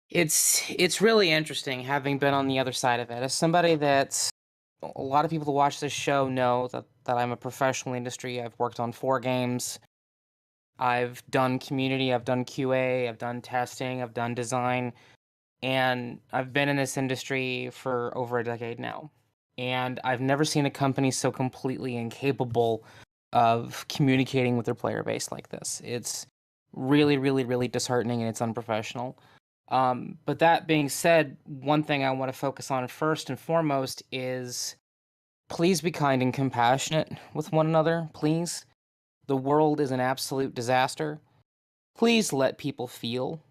It's really interesting having been on the other side of it. As somebody that's a lot of people who watch this show know that I'm a professional industry. I've worked on 4 games. I've done community, I've done QA, I've done testing, I've done design, and I've been in this industry for over a decade now. And I've never seen a company so completely incapable of communicating with their player base like this. It's really, really, really disheartening, and it's unprofessional. But that being said, one thing I want to focus on first and foremost is please be kind and compassionate with one another, please. The world is an absolute disaster. Please let people feel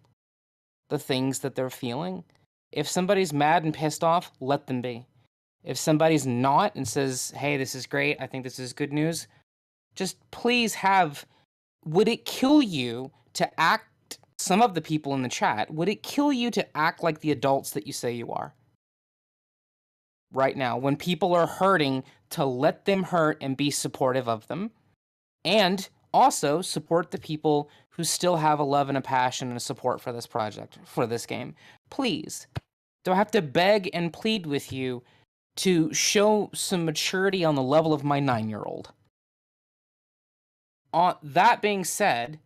the things that they're feeling. If somebody's mad and pissed off, let them be. If somebody's not and says, hey, this is great, I think this is good news, just please would it kill you to act, some of the people in the chat, would it kill you to act like the adults that you say you are? Right now, when people are hurting, to let them hurt and be supportive of them. And also support the people who still have a love and a passion and a support for this project, for this game. Please, do I have to beg and plead with you to show some maturity on the level of my 9-year-old? That being said,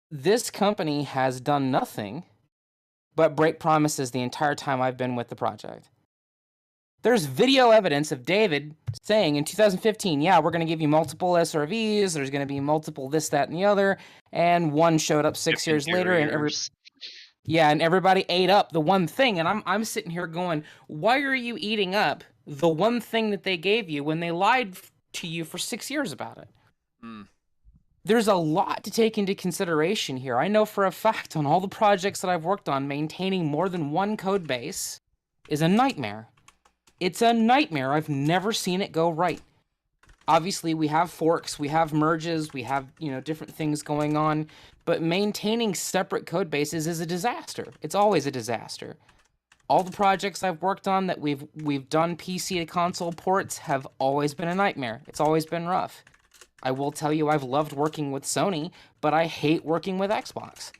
this company has done nothing but break promises the entire time I've been with the project. There's video evidence of David saying in 2015, yeah, we're going to give you multiple SRVs, there's going to be multiple this, that, and the other, and one showed up 6 years later, and everybody ate up the one thing, and I'm sitting here going, why are you eating up the one thing that they gave you when they lied to you for 6 years about it? There's a lot to take into consideration here. I know for a fact on all the projects that I've worked on, maintaining more than one code base is a nightmare. It's a nightmare. I've never seen it go right. Obviously, we have forks, we have merges, we have, different things going on, but maintaining separate code bases is a disaster. It's always a disaster. All the projects I've worked on that we've done PC to console ports have always been a nightmare. It's always been rough. I will tell you I've loved working with Sony, but I hate working with Xbox.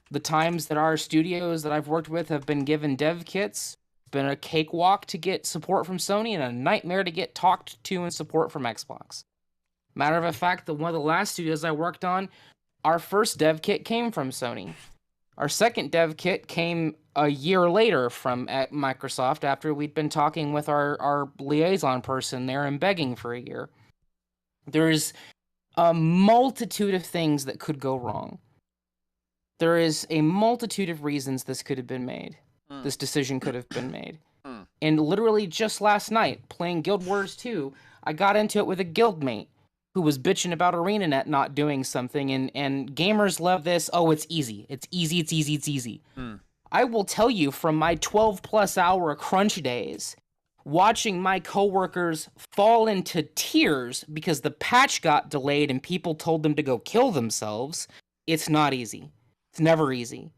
The times that our studios that I've worked with have been given dev kits, been a cakewalk to get support from Sony and a nightmare to get talked to and support from Xbox. Matter of fact, one of the last studios I worked on, our first dev kit came from Sony. Our second dev kit came a year later from at Microsoft after we'd been talking with our liaison person there and begging for a year. There's a multitude of things that could go wrong. There is a multitude of reasons this could have been made. This decision could have been made. And literally just last night, playing Guild Wars 2, I got into it with a guildmate who was bitching about ArenaNet not doing something, and gamers love this. Oh, it's easy. It's easy, it's easy, it's easy. I will tell you from my 12-plus hour crunch days, watching my coworkers fall into tears because the patch got delayed and people told them to go kill themselves, it's not easy. It's never easy.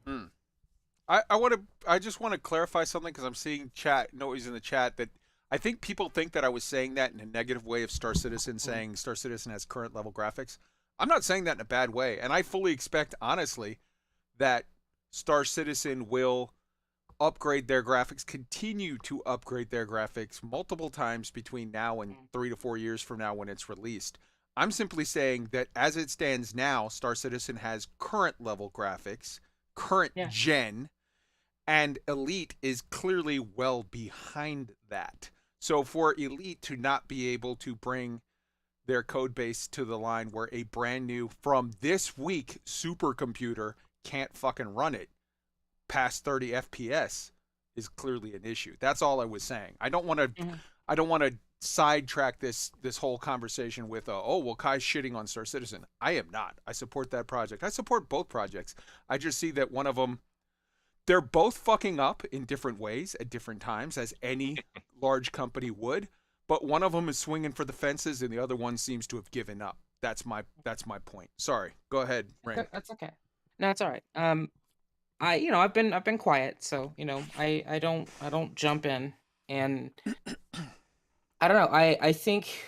I just want to clarify something because I'm seeing noise in the chat that I think people think that I was saying that in a negative way of Star Citizen, saying Star Citizen has current level graphics. I'm not saying that in a bad way, and I fully expect, honestly, that Star Citizen will upgrade their graphics, continue to upgrade their graphics multiple times between now and 3 to 4 years from now when it's released. I'm simply saying that as it stands now, Star Citizen has current level graphics, current gen, and Elite is clearly well behind that. So for Elite to not be able to bring their code base to the line where a brand new, from this week, supercomputer can't fucking run it past 30 FPS is clearly an issue. That's all I was saying. I don't want to sidetrack this whole conversation with well, Kai's shitting on Star Citizen. I am not. I support that project. I support both projects. I just see that one of them, they're both fucking up in different ways at different times, as any large company would. But one of them is swinging for the fences, and the other one seems to have given up. That's my point. Sorry. Go ahead, Rain. That's okay. No, it's all right. I've been quiet, so I don't jump in, and I don't know. I think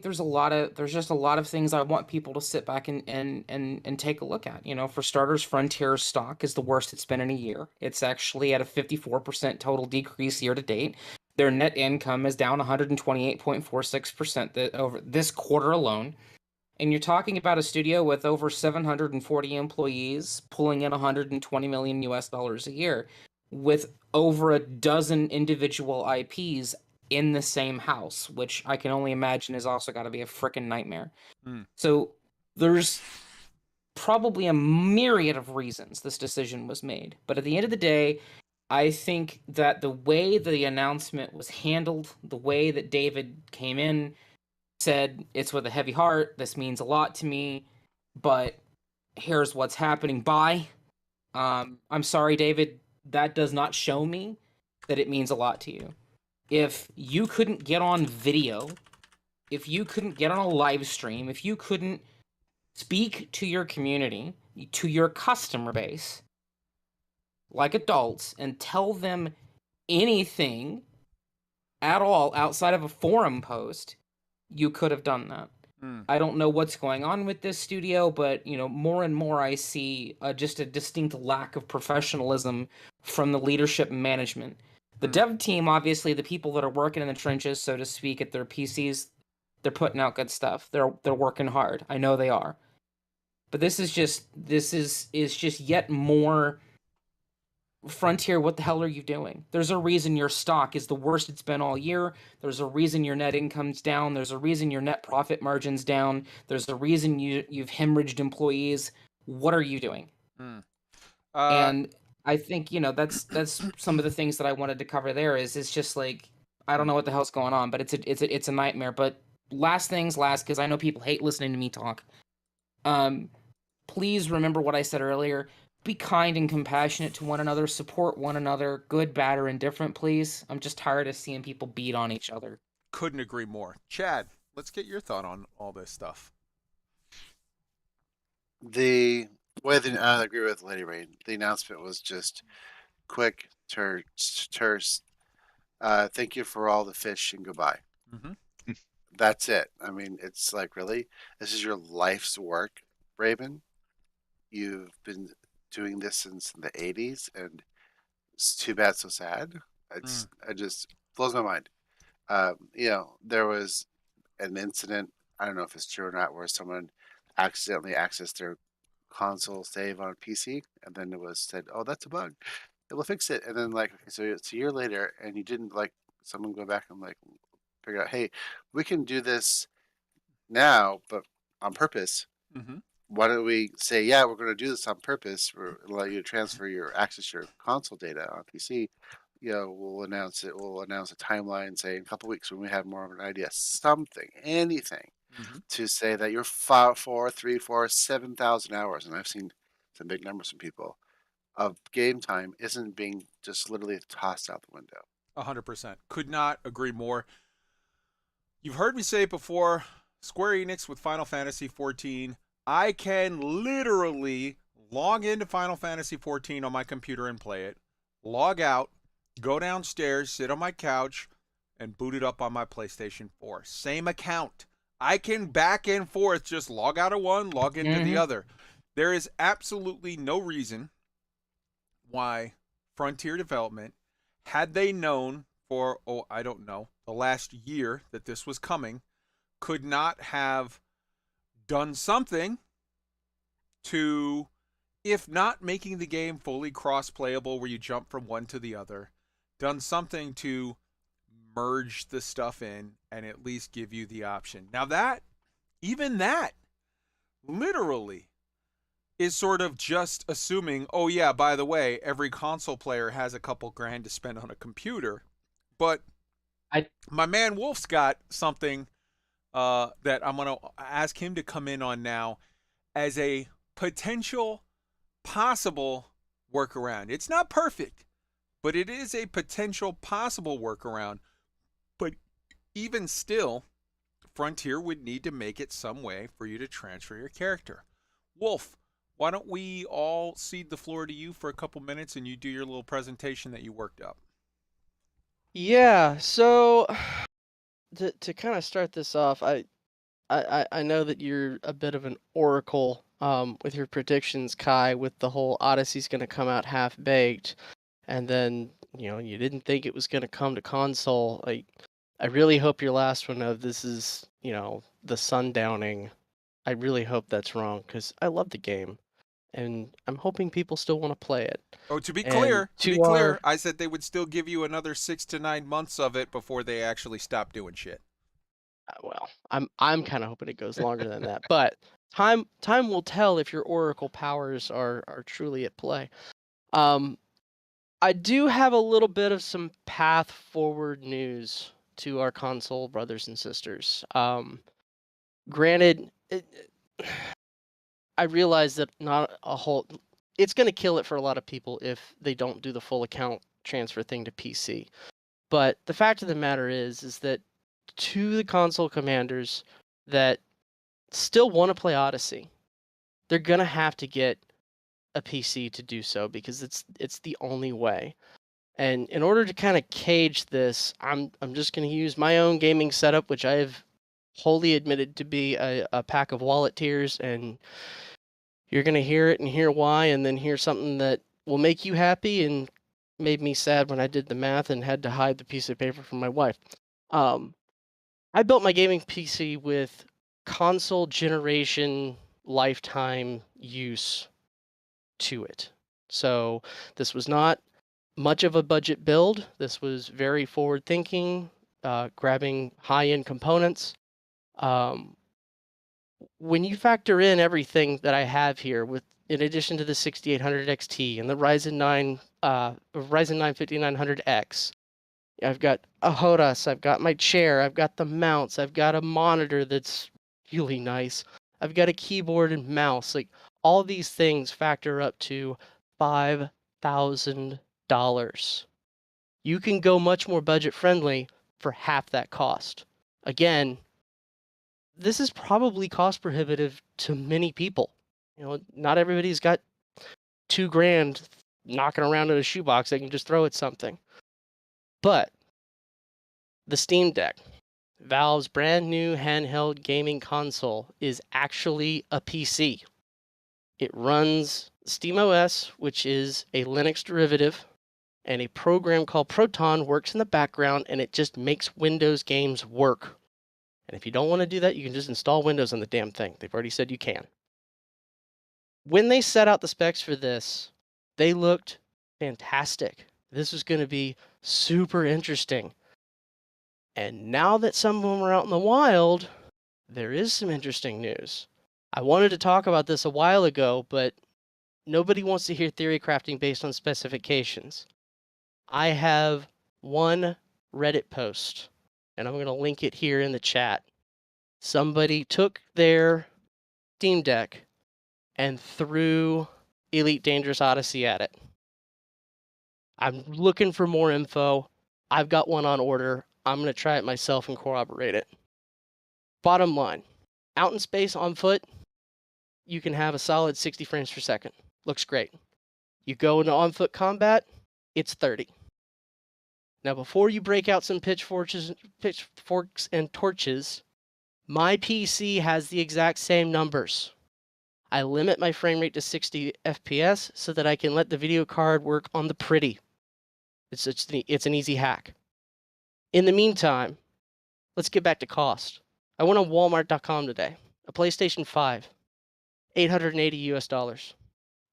there's just a lot of things I want people to sit back and take a look at. For starters, Frontier's stock is the worst it's been in a year. It's actually at a 54% total decrease year to date. Their net income is down 128.46% over this quarter alone. And you're talking about a studio with over 740 employees pulling in $120 million US a year with over a dozen individual IPs in the same house, which I can only imagine is also got to be a freaking nightmare. So there's probably a myriad of reasons this decision was made. But at the end of the day, I think that the way the announcement was handled, the way that David came in, said, it's with a heavy heart, this means a lot to me, but here's what's happening. Bye. I'm sorry, David, that does not show me that it means a lot to you. If you couldn't get on video, if you couldn't get on a live stream, if you couldn't speak to your community, to your customer base, like adults, and tell them anything at all outside of a forum post, you could have done that. I don't know what's going on with this studio, but more and more I see just a distinct lack of professionalism from the leadership and management. The dev team, obviously, the people that are working in the trenches, so to speak, at their PCs, they're putting out good stuff. They're working hard. I know they are. But this is just yet more Frontier. What the hell are you doing? There's a reason your stock is the worst it's been all year. There's a reason your net income's down. There's a reason your net profit margin's down. There's a reason you've hemorrhaged employees. What are you doing? And I think that's some of the things that I wanted to cover there. It's just like, I don't know what the hell's going on, but it's a nightmare. But last things last, because I know people hate listening to me talk. Please remember what I said earlier. Be kind and compassionate to one another. Support one another, good, bad, or indifferent, please. I'm just tired of seeing people beat on each other. Couldn't agree more. Chad, let's get your thought on all this stuff. I agree with Lady Rain. The announcement was just quick, terse. Thank you for all the fish and goodbye. That's it. I mean, it's like, really? This is your life's work, Raven? You've been doing this since the 80s, and it's too bad, so sad. It just blows my mind. There was an incident, I don't know if it's true or not, where someone accidentally accessed their console save on PC, and then it was said, "Oh, that's a bug. It will fix it." And then like, okay, so it's a year later, and you didn't like someone go back and like figure out, hey, we can do this now, but on purpose. Mm-hmm. Why don't we say, yeah, we're going to do this on purpose? We'll allow you to transfer your access your console data on PC. We'll announce it. We'll announce a timeline, say in a couple weeks when we have more of an idea, something, anything, Mm-hmm. to say that you're 5, 4, 3, 4, 7,000 hours, and I've seen some big numbers from people of game time isn't being just literally tossed out the window. 100%. Could not agree more. You've heard me say it before. Square Enix with Final Fantasy XIV. I can literally log into Final Fantasy XIV on my computer and play it, log out, go downstairs, sit on my couch, and boot it up on my PlayStation 4. Same account. I can back and forth, just log out of one, log into the other. There is absolutely no reason why Frontier Development, had they known for, I don't know, the last year that this was coming, could not have done something to, if not making the game fully cross-playable where you jump from one to the other, done something to merge the stuff in and at least give you the option. Now that, even that, literally is sort of just assuming, oh yeah, by the way, every console player has a couple grand to spend on a computer. But my man Wolf's got something that I'm going to ask him to come in on now as a potential possible workaround. It's not perfect, but it is a potential possible workaround. But even still, Frontier would need to make it some way for you to transfer your character. Wolf, why don't we all cede the floor to you for a couple minutes and you do your little presentation that you worked up? Yeah, so to kind of start this off, I know that you're a bit of an oracle with your predictions, Kai, with the whole Odyssey's going to come out half baked, and then you didn't think it was going to come to console. I really hope your last one of this is the sundowning. I really hope that's wrong because I love the game, and I'm hoping people still want to play it. Oh, to be And clear, I said they would still give you another 6 to 9 months of it before they actually stop doing shit. Well, I'm kind of hoping it goes longer than that, but time will tell if your oracle powers are truly at play. I do have a little bit of some path forward news to our console brothers and sisters. Granted, I realize that not a whole. It's going to kill it for a lot of people if they don't do the full account transfer thing to PC. But the fact of the matter is that to the console commanders that still want to play Odyssey, they're gonna have to get a PC to do so because it's the only way. And in order to kind of cage this, I'm just gonna use my own gaming setup, which I have wholly admitted to be a pack of wallet tears, and you're gonna hear it and hear why, and then hear something that will make you happy and made me sad when I did the math and had to hide the piece of paper from my wife. I built my gaming PC with console generation lifetime use to it. So this was not much of a budget build. This was very forward thinking, grabbing high end components. When you factor in everything that I have here, with in addition to the 6800 XT and the Ryzen 9 5900X, I've got a HOTAS, I've got my chair, I've got the mounts, I've got a monitor that's really nice, I've got a keyboard and mouse. Like, all these things factor up to $5,000. You can go much more budget friendly for half that cost. Again, this is probably cost prohibitive to many people. Not everybody's got $2,000 knocking around in a shoebox they can just throw at something. But the Steam Deck, Valve's brand new handheld gaming console, is actually a PC. It runs SteamOS, which is a Linux derivative, and a program called Proton works in the background, and it just makes Windows games work. And if you don't want to do that, you can just install Windows on the damn thing. They've already said you can. When they set out the specs for this, they looked fantastic. This was going to be super interesting. And now that some of them are out in the wild, there is some interesting news. I wanted to talk about this a while ago, but nobody wants to hear theory crafting based on specifications. I have one Reddit post, and I'm going to link it here in the chat. Somebody took their Steam Deck and threw Elite Dangerous Odyssey at it. I'm looking for more info. I've got one on order. I'm going to try it myself and corroborate it. Bottom line, out in space on foot, you can have a solid 60 frames per second. Looks great. You go into on foot combat, it's 30. Now, before you break out some pitchforks and torches, my PC has the exact same numbers. I limit my frame rate to 60 FPS so that I can let the video card work on the pretty. It's an easy hack. In the meantime, let's get back to cost. I went on Walmart.com today. A PlayStation 5, $880 US.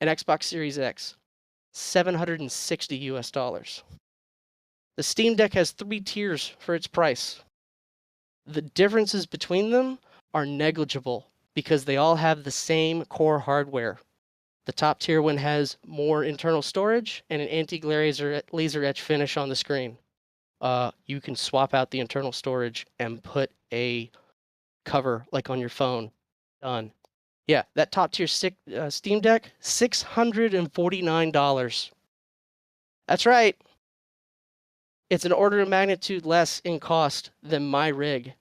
An Xbox Series X, $760 US. The Steam Deck has 3 tiers for its price. The differences between them are negligible because they all have the same core hardware. The top tier one has more internal storage and an anti-glare laser etch finish on the screen. You can swap out the internal storage and put a cover like on your phone. Done. Yeah, that top tier Steam Deck, $649. That's right. It's an order of magnitude less in cost than my rig.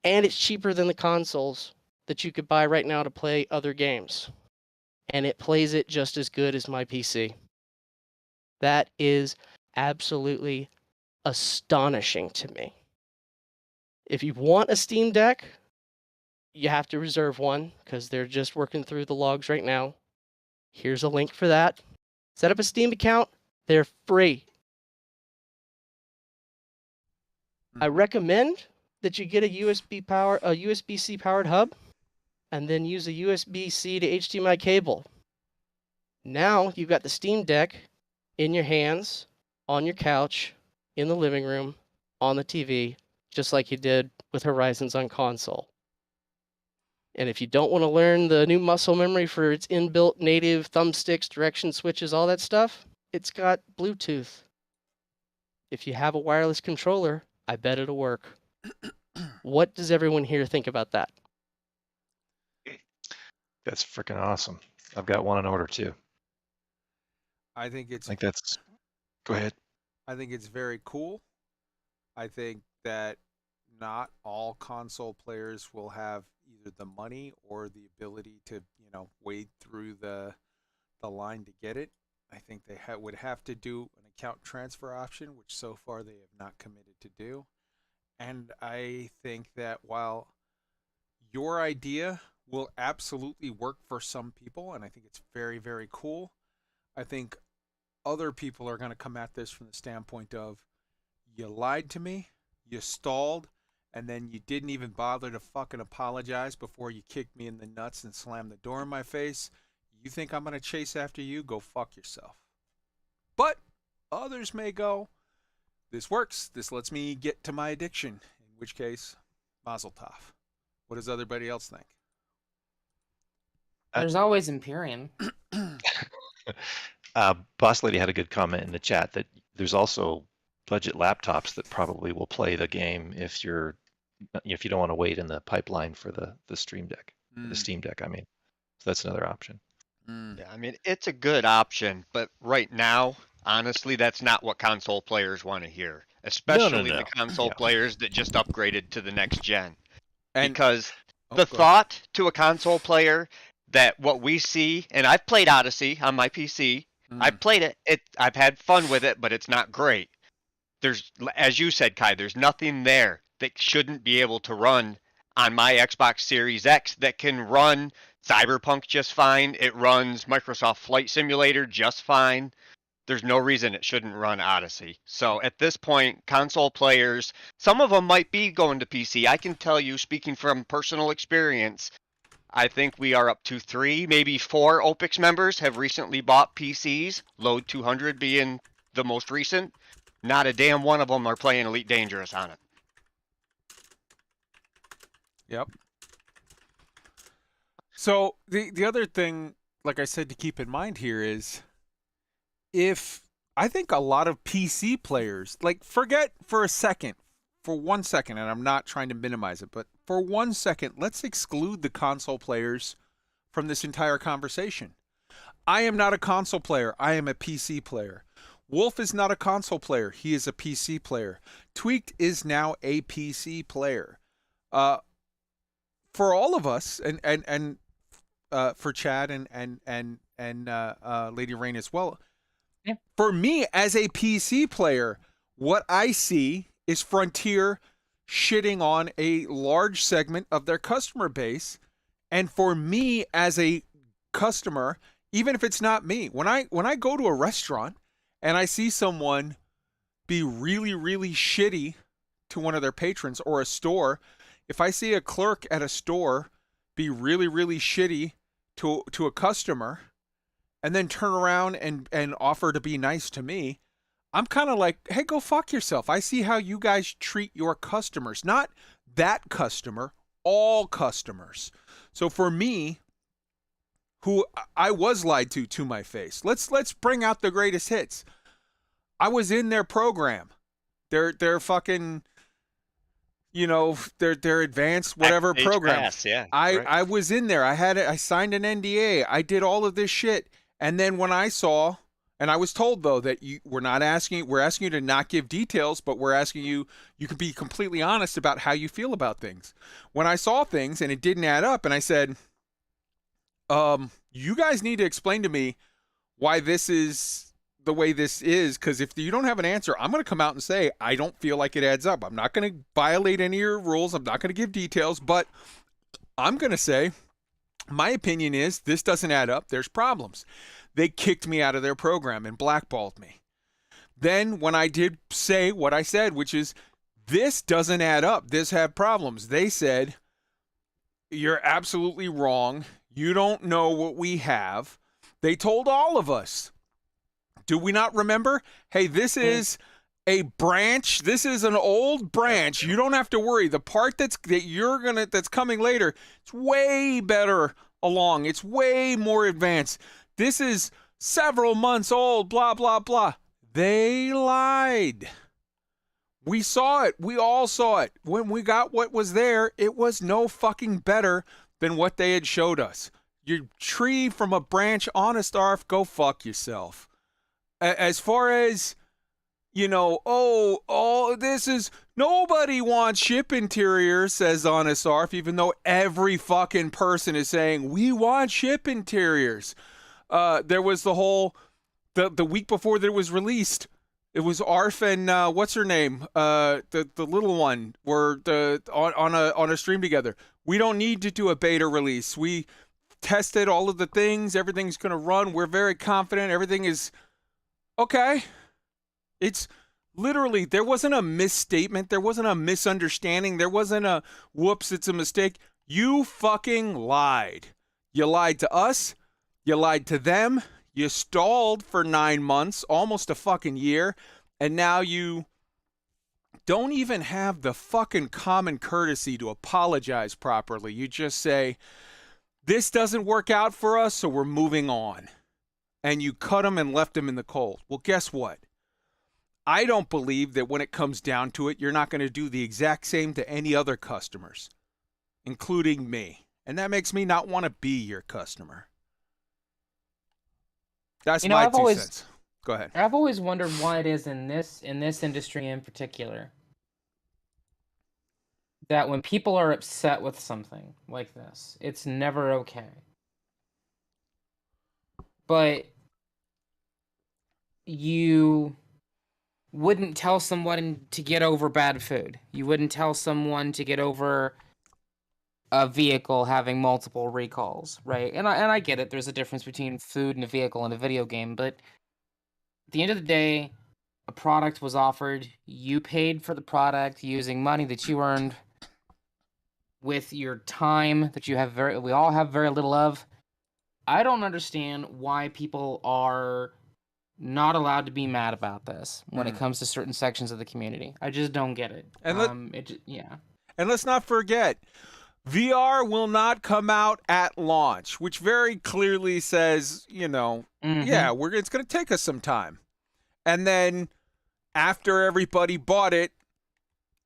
And it's cheaper than the consoles that you could buy right now to play other games. And it plays it just as good as my PC. That is absolutely astonishing to me. If you want a Steam Deck, you have to reserve one because they're just working through the logs right now. Here's a link for that. Set up a Steam account. They're free. I recommend that you get a USB-C powered hub and then use a USB-C to HDMI cable. Now you've got the Steam Deck in your hands, on your couch, in the living room, on the TV, just like you did with Horizons on console. And if you don't want to learn the new muscle memory for its inbuilt native thumbsticks, direction switches, all that stuff, it's got Bluetooth. If you have a wireless controller, I bet it'll work. What does everyone here think about that? That's freaking awesome. I've got one on order too. I think that's. Go ahead. I think it's very cool. I think that not all console players will have either the money or the ability to, wade through the line to get it. I think they would have to do an account transfer option, which so far they have not committed to do. And I think that while your idea will absolutely work for some people, and I think it's very, very cool, I think other people are going to come at this from the standpoint of, you lied to me, you stalled, and then you didn't even bother to fucking apologize before you kicked me in the nuts and slammed the door in my face. You think I'm going to chase after you? Go fuck yourself. But others may go, this works. This lets me get to my addiction. In which case, mazel tov. What does everybody else think? There's always Empyrean. Boss Lady had a good comment in the chat that there's also budget laptops that probably will play the game if you don't want to wait in the pipeline for the Stream Deck, the Steam Deck. I mean, so that's another option. Yeah, I mean, it's a good option, but right now, honestly, that's not what console players want to hear, especially the console players that just upgraded to the next gen. Because the thought to a console player that what we see, and I've played Odyssey on my PC, I've played it, I've had fun with it, but it's not great. There's, as you said, Kai, there's nothing there that shouldn't be able to run on my Xbox Series X that can run Cyberpunk just fine. It runs Microsoft Flight Simulator just fine. There's no reason it shouldn't run Odyssey. So at this point, console players, some of them might be going to PC. I can tell you, speaking from personal experience, I think we are up to 3, maybe 4 OPIX members have recently bought PCs, Load 200 being the most recent. Not a damn one of them are playing Elite Dangerous on it. Yep. So the other thing, like I said, to keep in mind here is, if I think a lot of PC players, like, forget for a second, for 1 second, and I'm not trying to minimize it, but for 1 second, let's exclude the console players from this entire conversation. I am not a console player. I am a PC player. Wolf is not a console player. He is a PC player. Tweaked is now a PC player. For all of us, and for Chad and Lady Rain as well. Yeah. For me as a PC player, what I see is Frontier shitting on a large segment of their customer base, and for me as a customer, even if it's not me, when I go to a restaurant and I see someone be really, really shitty to one of their patrons, or a store, if I see a clerk at a store be really, really shitty to a customer and then turn around and offer to be nice to me, I'm kind of like, hey, go fuck yourself. I see how you guys treat your customers. Not that customer, all customers. So for me, who I was lied to my face, let's bring out the greatest hits. I was in their program. Their fucking, you know, their advanced whatever Backstage program. pass, yeah, I right. I was in there. I signed an NDA. I did all of this shit. And then when I saw, and I was told though that we're asking you to not give details, but we're asking you can be completely honest about how you feel about things. When I saw things and it didn't add up, and I said, you guys need to explain to me why this is the way this is, because if you don't have an answer, I'm going to come out and say, I don't feel like it adds up. I'm not going to violate any of your rules. I'm not going to give details, but I'm going to say, my opinion is this doesn't add up. There's problems. They kicked me out of their program and blackballed me. Then when I did say what I said, which is, this doesn't add up, this had problems, they said, you're absolutely wrong. You don't know what we have. They told all of us. Do we not remember? Hey, this is a branch. This is an old branch. You don't have to worry. The part that's coming later, it's way better along. It's way more advanced. This is several months old, blah, blah, blah. They lied. We saw it. We all saw it. When we got what was there, it was no fucking better than what they had showed us. Your tree from a branch, honest Arf, go fuck yourself. As far as, you know, this is, nobody wants ship interiors, says Honest Arf, even though every fucking person is saying, we want ship interiors. There was the whole, the week before that it was released, it was Arf and, what's her name? The little one were on a stream together. We don't need to do a beta release. We tested all of the things. Everything's going to run. We're very confident. Everything is okay. It's literally, there wasn't a misstatement. There wasn't a misunderstanding. There wasn't a, whoops, it's a mistake. You fucking lied. You lied to us. You lied to them. You stalled for 9 months, almost a fucking year. And now you don't even have the fucking common courtesy to apologize properly. You just say, this doesn't work out for us, so we're moving on. And you cut them and left them in the cold. Well, guess what? I don't believe that when it comes down to it, you're not going to do the exact same to any other customers, including me. And that makes me not want to be your customer. That's my 2 cents. Go ahead. I've always wondered why it is in this industry in particular that when people are upset with something like this, it's never okay. But you wouldn't tell someone to get over bad food. You wouldn't tell someone to get over a vehicle having multiple recalls, right? And I get it. There's a difference between food and a vehicle in a video game, but at the end of the day, a product was offered. You paid for the product using money that you earned with your time that you have we all have very little of. I don't understand why people are not allowed to be mad about this when it comes to certain sections of the community. I just don't get it. And And let's not forget, VR will not come out at launch, which very clearly says, you know, yeah, it's going to take us some time. And then after everybody bought it,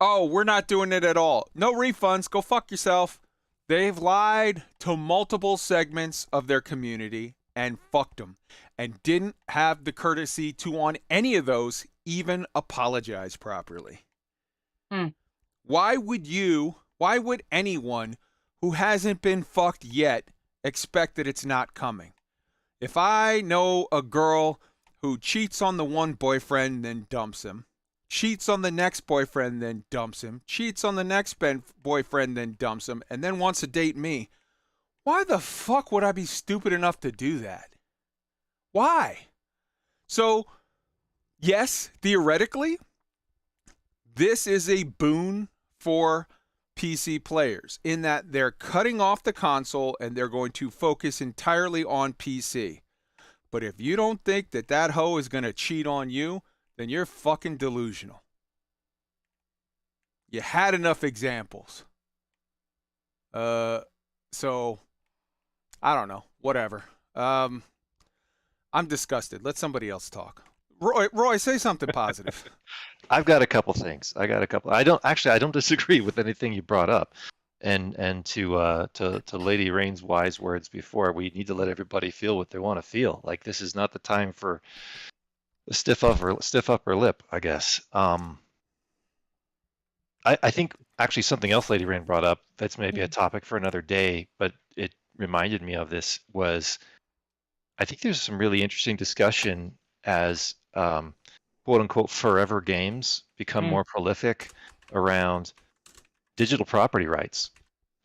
oh, we're not doing it at all. No refunds. Go fuck yourself. They've lied to multiple segments of their community and fucked them and didn't have the courtesy to, on any of those, even apologize properly. Why would anyone who hasn't been fucked yet expect that it's not coming? If I know a girl who cheats on the one boyfriend, then dumps him, cheats on the next boyfriend, then dumps him, cheats on the next boyfriend, then dumps him, and then wants to date me, why the fuck would I be stupid enough to do that? Why? So, yes, theoretically, this is a boon for PC players in that they're cutting off the console and they're going to focus entirely on PC. But if you don't think that that hoe is going to cheat on you, then you're fucking delusional. You had enough examples. So, I don't know. Whatever. I'm disgusted. Let somebody else talk. Roy, say something positive. I've got a couple things. I don't disagree with anything you brought up. And to Lady Rain's wise words before, we need to let everybody feel what they want to feel. Like, this is not the time for a stiff upper lip, I guess. I think actually something else Lady Rain brought up that's maybe a topic for another day, but it reminded me of this, was I think there's some really interesting discussion as quote unquote forever games become more prolific around digital property rights.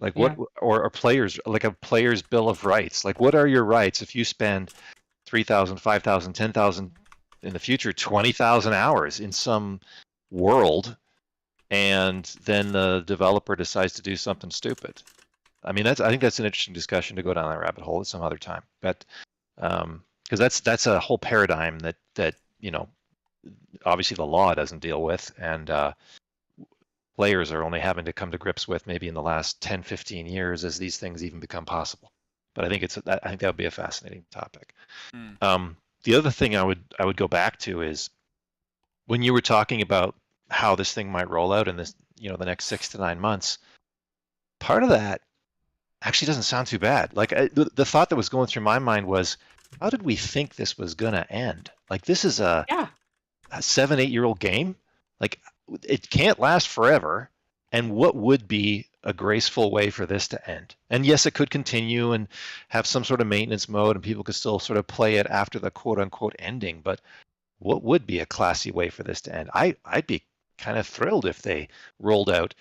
Like what, or players, like a player's bill of rights. Like, what are your rights if you spend 3,000, 5,000, 10,000, in the future 20,000 hours in some world, and then the developer decides to do something stupid? I mean, I think that's an interesting discussion to go down that rabbit hole at some other time. But because that's a whole paradigm that you know, obviously the law doesn't deal with, and players are only having to come to grips with maybe in the last 10, 15 years as these things even become possible. But I think that would be a fascinating topic. The other thing I would go back to is when you were talking about how this thing might roll out in this, you know, the next 6 to 9 months. Part of that actually doesn't sound too bad. Like, the thought that was going through my mind was, how did we think this was gonna end? Like, this is a 7, 8-year-old game. Like, it can't last forever. And what would be a graceful way for this to end? And yes, it could continue and have some sort of maintenance mode, and people could still sort of play it after the quote unquote ending. But what would be a classy way for this to end? I'd be kind of thrilled if they rolled out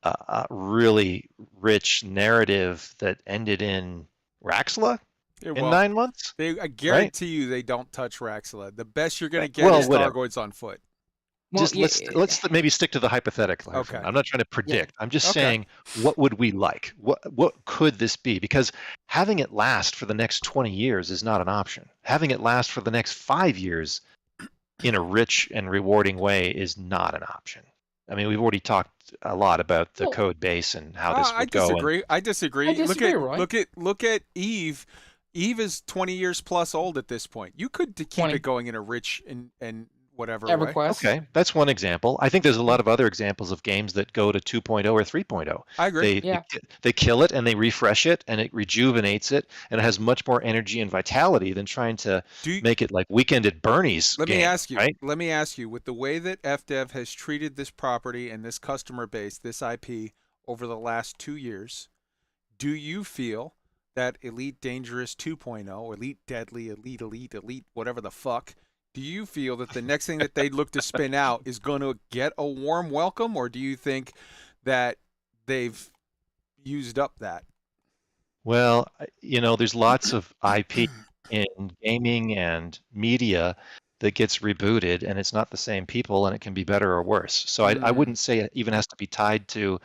a really rich narrative that ended in Raxxla in 9 months. I guarantee you they don't touch Raxxla. The best you're going to get is Thargoids on foot. Well, let's maybe stick to the hypothetical. Okay. I'm not trying to predict. I'm just saying, what would we like? What could this be? Because having it last for the next 20 years is not an option. Having it last for the next 5 years in a rich and rewarding way is not an option. I mean, we've already talked a lot about the code base and how this would go. I disagree. Look at Eve. Eve is 20 years plus old at this point. You could keep it going in a rich and whatever way. Okay, that's one example. I think there's a lot of other examples of games that go to 2.0 or 3.0. I agree. They kill it and they refresh it and it rejuvenates it, and it has much more energy and vitality than trying to make it like Weekend at Bernie's. Let me ask you, with the way that FDev has treated this property and this customer base, this IP, over the last 2 years, do you feel that Elite Dangerous 2.0, Elite Deadly, Elite, whatever the fuck, do you feel that the next thing that they look to spin out is going to get a warm welcome, or do you think that they've used up that? Well, you know, there's lots of IP in gaming and media that gets rebooted, and it's not the same people, and it can be better or worse. So I wouldn't say it even has to be tied to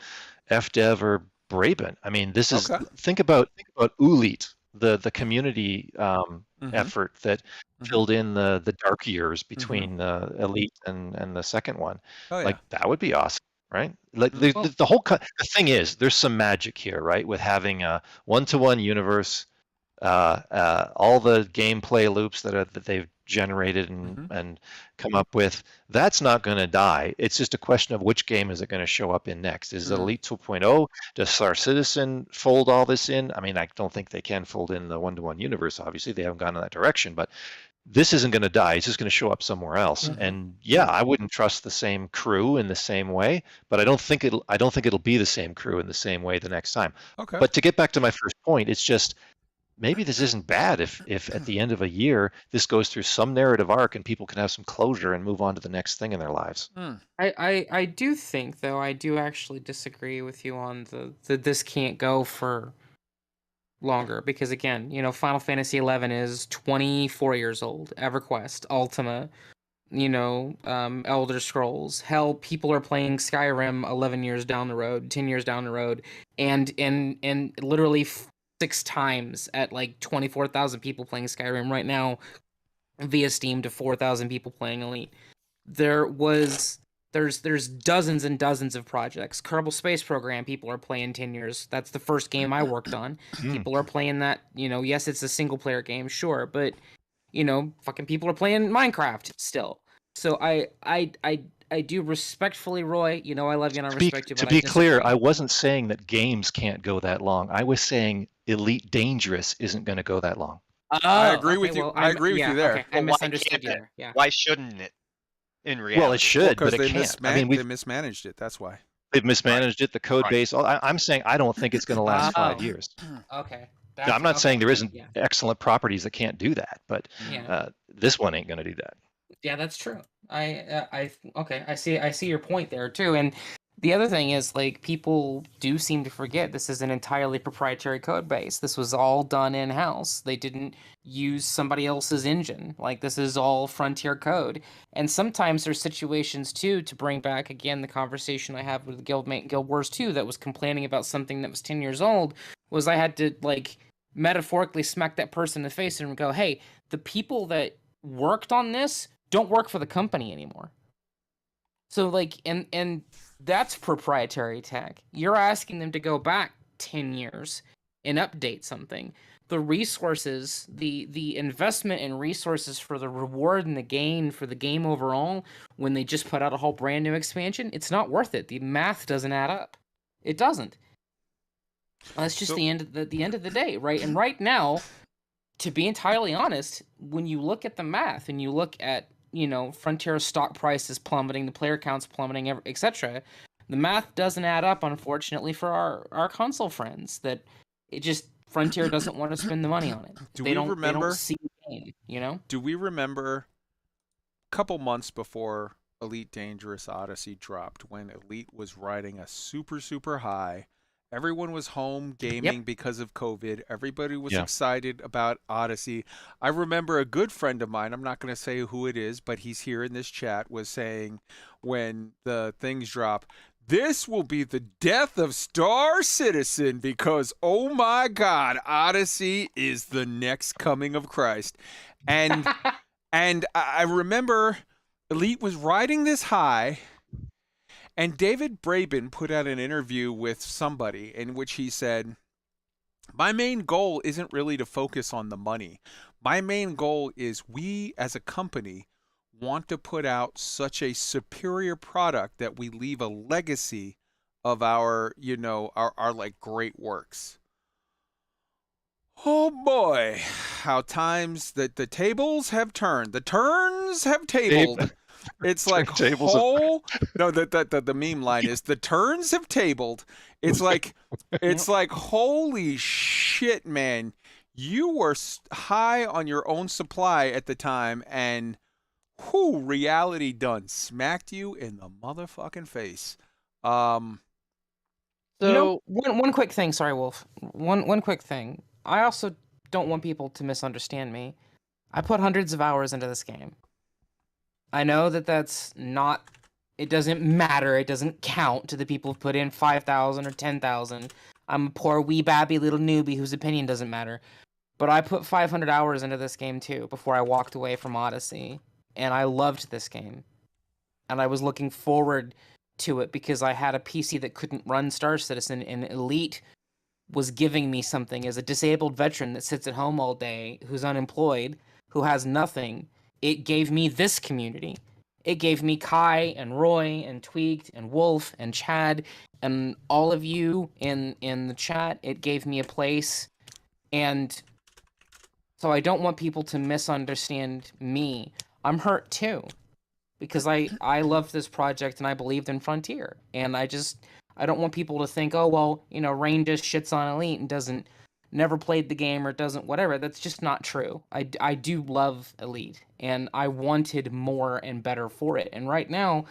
FDev or Braben. I mean, this is Okay. think about Ulit, the community Mhm. effort that Mhm. filled in the dark years between Elite and the second one. Oh yeah. Like that would be awesome, right? Like Mm. the thing is, there's some magic here, right? With having a one-to-one universe, all the gameplay loops that they've generated Mhm. and come up with, that's not going to die. It's just a question of which game is it going to show up in next. Is it Mm. Elite 2.0? Does Star Citizen fold all this in? I mean, I don't think they can fold in the one-to-one universe. Obviously, they haven't gone in that direction, but this isn't going to die. It's just going to show up somewhere else. Mhm. And yeah, I wouldn't trust the same crew in the same way, but I don't think it'll be the same crew in the same way the next time. Okay. But to get back to my first point, it's just maybe this isn't bad if at the end of a year this goes through some narrative arc and people can have some closure and move on to the next thing in their lives. Mm. I do think, though, I do actually disagree with you on the this can't go for longer, because again, Final Fantasy 11 is 24 years old. EverQuest, Ultima, Elder Scrolls. Hell, people are playing Skyrim 11 years down the road, 10 years down the road, and literally 6 times at like 24,000 people playing Skyrim right now via Steam to 4,000 people playing Elite. There's dozens and dozens of projects. Kerbal Space Program, people are playing 10 years. That's the first game I worked on. People are playing that, yes, it's a single player game, sure, but fucking people are playing Minecraft still. So I do respectfully, Roy, I love you and I respect you, but To be clear, disagree. I wasn't saying that games can't go that long. I was saying Elite Dangerous isn't going to go that long. I Oh, agree okay, with you. well, I agree with you there. okay, I But why misunderstood can't you it? there. Yeah. Why shouldn't it? In Well, it reality, should, Because but it they can't. I mean, they mismanaged it. That's why. they've mismanaged it, the code Right. base. I'm saying I don't think it's going to last 5 Oh. years. Okay. Now, I'm not saying there isn't Yeah. excellent properties that can't do that, but Yeah. this one ain't going to do that. Yeah, that's true. Okay, I see your point there too. And the other thing is, like, people do seem to forget this is an entirely proprietary code base. This was all done in-house. They didn't use somebody else's engine. Like, this is all Frontier code. And sometimes there's situations too, to bring back again the conversation I had with the guildmate in Guild Wars 2 that was complaining about something that was 10 years old, was I had to, like, metaphorically smack that person in the face and go, "Hey, the people that worked on this don't work for the company anymore." So, like, and that's proprietary tech. You're asking them to go back 10 years and update something. The resources, the investment in resources for the reward and the gain for the game overall, when they just put out a whole brand new expansion, it's not worth it. The math doesn't add up. It doesn't. That's just the end of the day, right? And right now, to be entirely honest, when you look at the math and you look at, Frontier's stock prices plummeting, the player counts plummeting, etc., the math doesn't add up, unfortunately, for our console friends. That it just Frontier doesn't want to spend the money on it. They don't see the game, Do we remember a couple months before Elite Dangerous Odyssey dropped, when Elite was riding a super, super high? Everyone was home gaming because of COVID. Everybody was excited about Odyssey. I remember a good friend of mine, I'm not going to say who it is, but he's here in this chat, was saying when the things drop, this will be the death of Star Citizen because, oh my God, Odyssey is the next coming of Christ. And and I remember Elite was riding this high. And David Braben put out an interview with somebody in which he said, "My main goal isn't really to focus on the money. My main goal is we as a company want to put out such a superior product that we leave a legacy of our like great works." Oh boy, how times that the tables have turned. The turns have tabled. It's like the meme line is the turns have tabled. It's like holy shit, man. You were high on your own supply at the time, and reality done smacked you in the motherfucking face. So one quick thing, sorry, Wolf. One quick thing. I also don't want people to misunderstand me. I put hundreds of hours into this game. I know that's not, it doesn't matter, it doesn't count to the people who've put in 5,000 or 10,000. I'm a poor wee babby little newbie whose opinion doesn't matter. But I put 500 hours into this game too before I walked away from Odyssey, and I loved this game. And I was looking forward to it because I had a PC that couldn't run Star Citizen, and Elite was giving me something as a disabled veteran that sits at home all day, who's unemployed, who has nothing. It gave me this community. It gave me Kai and Roy and Tweaked and Wolf and Chad and all of you in the chat. It gave me a place. And so I don't want people to misunderstand me. I'm hurt too, because I loved this project and I believed in Frontier. And I don't want people to think, oh, well, you know, Rain just shits on Elite and never played the game or doesn't whatever. That's just not true. I do love Elite, and I wanted more and better for it. And right now,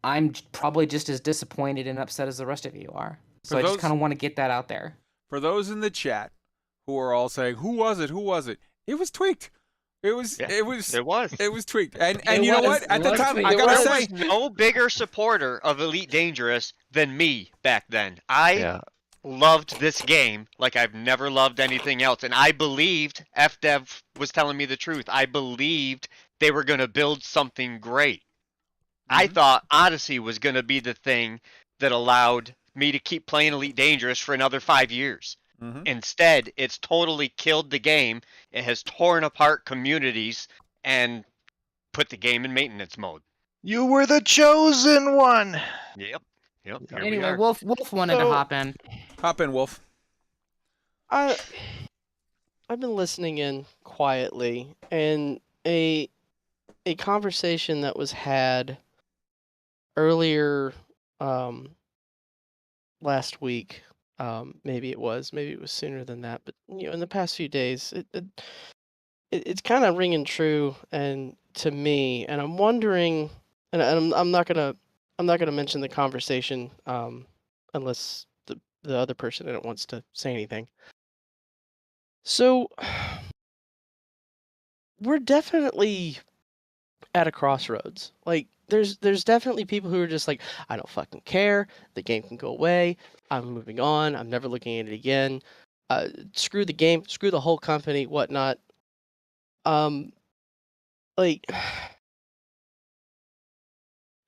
I'm probably just as disappointed and upset as the rest of you are. So I just kind of want to get that out there. For those in the chat who are all saying, who was it? Who was it? It was Tweaked. It was Tweaked. And you know what? At the time, I gotta say, there was no bigger supporter of Elite Dangerous than me back then. I loved this game like I've never loved anything else, and I believed FDev was telling me the truth. I believed they were going to build something great. I thought Odyssey was going to be the thing that allowed me to keep playing Elite Dangerous for another 5 years. Instead, it's totally killed the game. It has torn apart communities and put the game in maintenance mode. You were the chosen one. Yep. Anyway, Wolf wanted to hop in. Hop in, Wolf. I've been listening in quietly, and a conversation that was had earlier last week. Maybe it was sooner than that, but you know, in the past few days, it's kind of ringing true and to me, and I'm wondering, and I'm not gonna mention the conversation unless the other person in it wants to say anything. So we're definitely at a crossroads. Like there's definitely people who are just like, I don't fucking care. The game can go away. I'm moving on. I'm never looking at it again. Screw the game. Screw the whole company. Whatnot. Like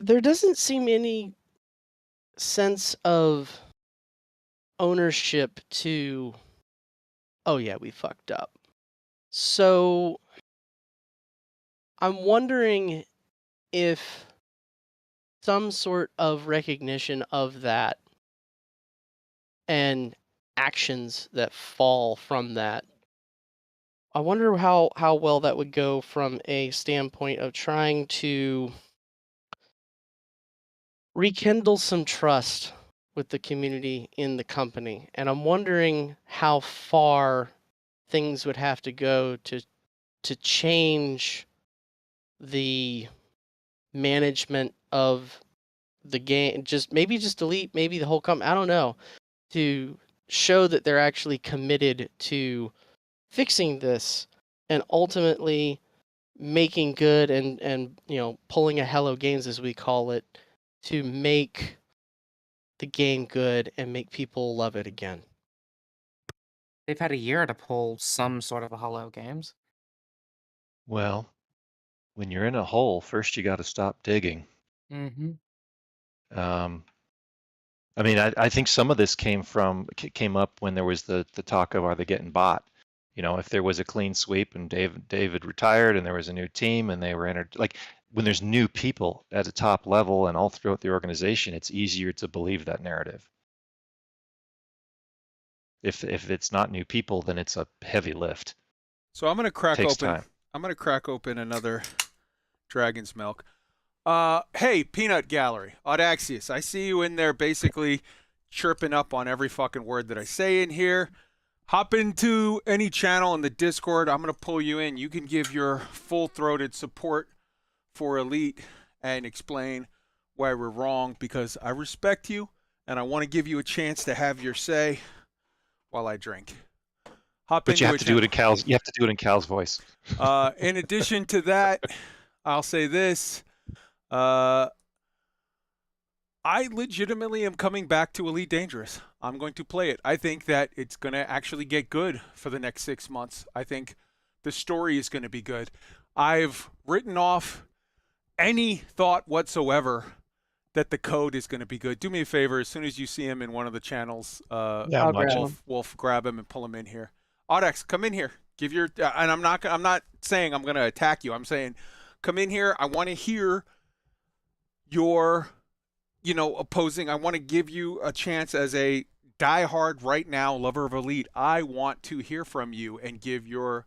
there doesn't seem any sense of ownership to, oh yeah, we fucked up. So I'm wondering if some sort of recognition of that and actions that fall from that, I wonder how well that would go from a standpoint of trying to rekindle some trust with the community in the company. And I'm wondering how far things would have to go to change the management of the game, maybe just Elite, maybe the whole company, I don't know, to show that they're actually committed to fixing this and ultimately making good and you know, pulling a Hello Games, as we call it, to make the game good and make people love it again. They've had a year to pull some sort of a Hello Games. Well, when you're in a hole, first you got to stop digging. I mean, I think some of this came up when there was the talk of, are they getting bought? You know, if there was a clean sweep and David retired and there was a new team and they were entered, like when there's new people at a top level and all throughout the organization, it's easier to believe that narrative. If it's not new people, then it's a heavy lift. So I'm gonna crack Takes open. time. I'm gonna crack open another Dragon's Milk. Hey, Peanut Gallery, Audaxius, I see you in there basically chirping up on every fucking word that I say in here. Hop into any channel in the Discord. I'm going to pull you in. You can give your full-throated support for Elite and explain why we're wrong, because I respect you and I want to give you a chance to have your say while I drink. But you have to do it in Cal's. You have to do it in Cal's voice. In addition to that, I'll say this. I I legitimately am coming back to Elite Dangerous. I'm going to play it. I think that it's going to actually get good for the next 6 months. I think the story is going to be good. I've written off any thought whatsoever that the code is going to be good. Do me a favor, as soon as you see him in one of the channels, Yeah, I'll I'm grab watching. him. Wolf, grab him and pull him in here. Audex, come in here. Give your and I'm not saying I'm going to attack you. I'm saying come in here. I want to hear your opposing. I want to give you a chance as a diehard right now lover of Elite. I want to hear from you and give your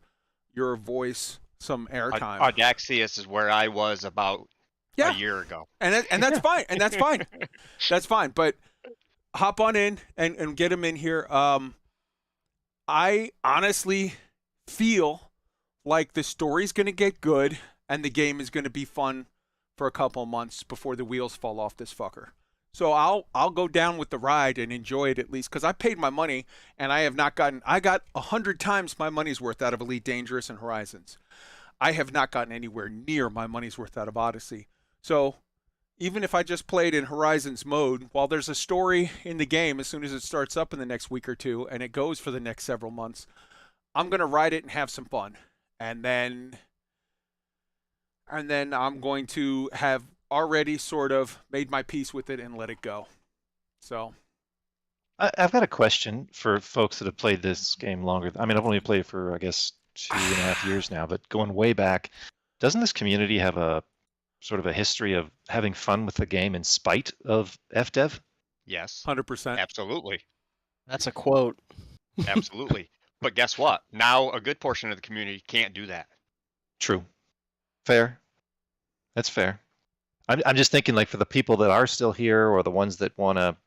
voice some airtime. Audaxius is where I was about Yeah. a year ago. And that's fine. And that's fine. That's fine. But hop on in and get him in here. I honestly feel like the story's going to get good and the game is going to be fun for a couple of months before the wheels fall off this fucker. So I'll go down with the ride and enjoy it at least, because I paid my money and I got 100 times my money's worth out of Elite Dangerous and Horizons. I have not gotten anywhere near my money's worth out of Odyssey. So even if I just played in Horizons mode, while there's a story in the game as soon as it starts up in the next week or two and it goes for the next several months, I'm going to ride it and have some fun. And then I'm going to have already sort of made my peace with it and let it go. So I've got a question for folks that have played this game longer. I mean, I've only played it for, I guess, 2.5 years now, but going way back, doesn't this community have a sort of a history of having fun with the game in spite of FDev? Yes, 100%. absolutely. That's a quote. Absolutely. But guess what? Now a good portion of the community can't do that. True. Fair. That's fair. I'm just thinking, like, for the people that are still here, or the ones that want to,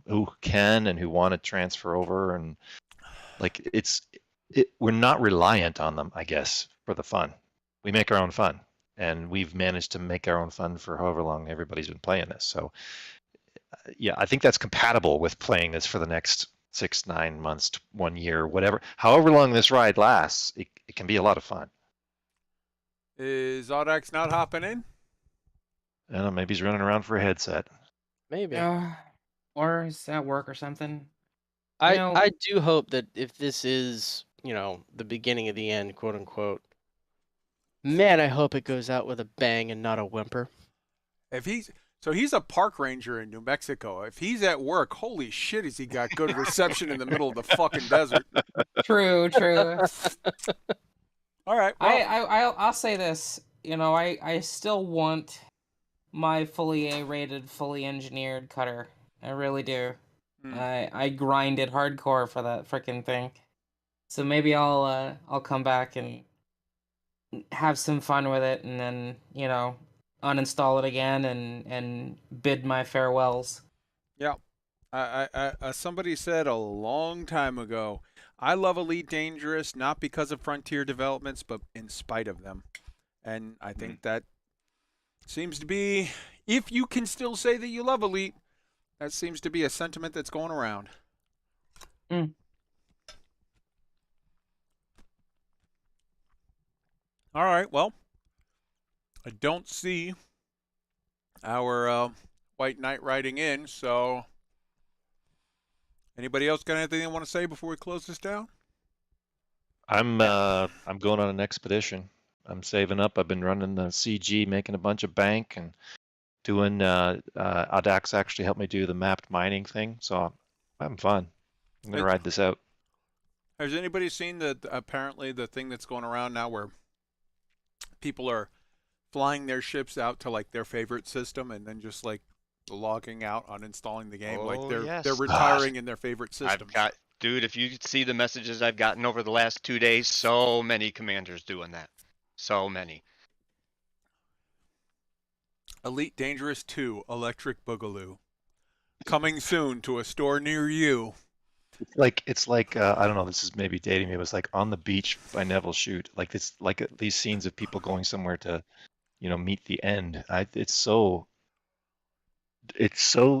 who can and who want to transfer over, and like we're not reliant on them, I guess, for the fun. We make our own fun, and we've managed to make our own fun for however long everybody's been playing this. So yeah, I think that's compatible with playing this for the next 6, 9 months, 1 year, whatever, however long this ride lasts. It can be a lot of fun. Is Audax not hopping in? I don't know, maybe he's running around for a headset. Maybe. Or is at work or something. I do hope that if this is, the beginning of the end, quote unquote, man, I hope it goes out with a bang and not a whimper. So he's a park ranger in New Mexico. If he's at work, holy shit, has he got good reception in the middle of the fucking desert. True. All right. Well, I'll say this. I still want my fully A-rated, fully engineered cutter. I really do. I grinded hardcore for that freaking thing. So maybe I'll come back and have some fun with it, and then uninstall it again and bid my farewells. Yeah. Somebody said a long time ago, I love Elite Dangerous not because of Frontier developments, but in spite of them. And I think that seems to be, if you can still say that you love Elite, that seems to be a sentiment that's going around. All right, well, I don't see our White Knight riding in, so anybody else got anything they want to say before we close this down? I'm going on an expedition. I'm saving up. I've been running the CG, making a bunch of bank, and doing Audax actually helped me do the mapped mining thing, so I'm having fun. I'm gonna ride this out. Has anybody seen apparently the thing that's going around now where people are flying their ships out to like their favorite system and then just like logging out, uninstalling the game, like they're retiring in their favorite system? Dude, if you see the messages I've gotten over the last 2 days, so many commanders doing that. So many. Elite Dangerous 2 Electric Boogaloo. Coming soon to a store near you. It's like I don't know, this is maybe dating me, but it's like On the Beach by Neville Shute. Like it's like these scenes of people going somewhere to, meet the end. It's so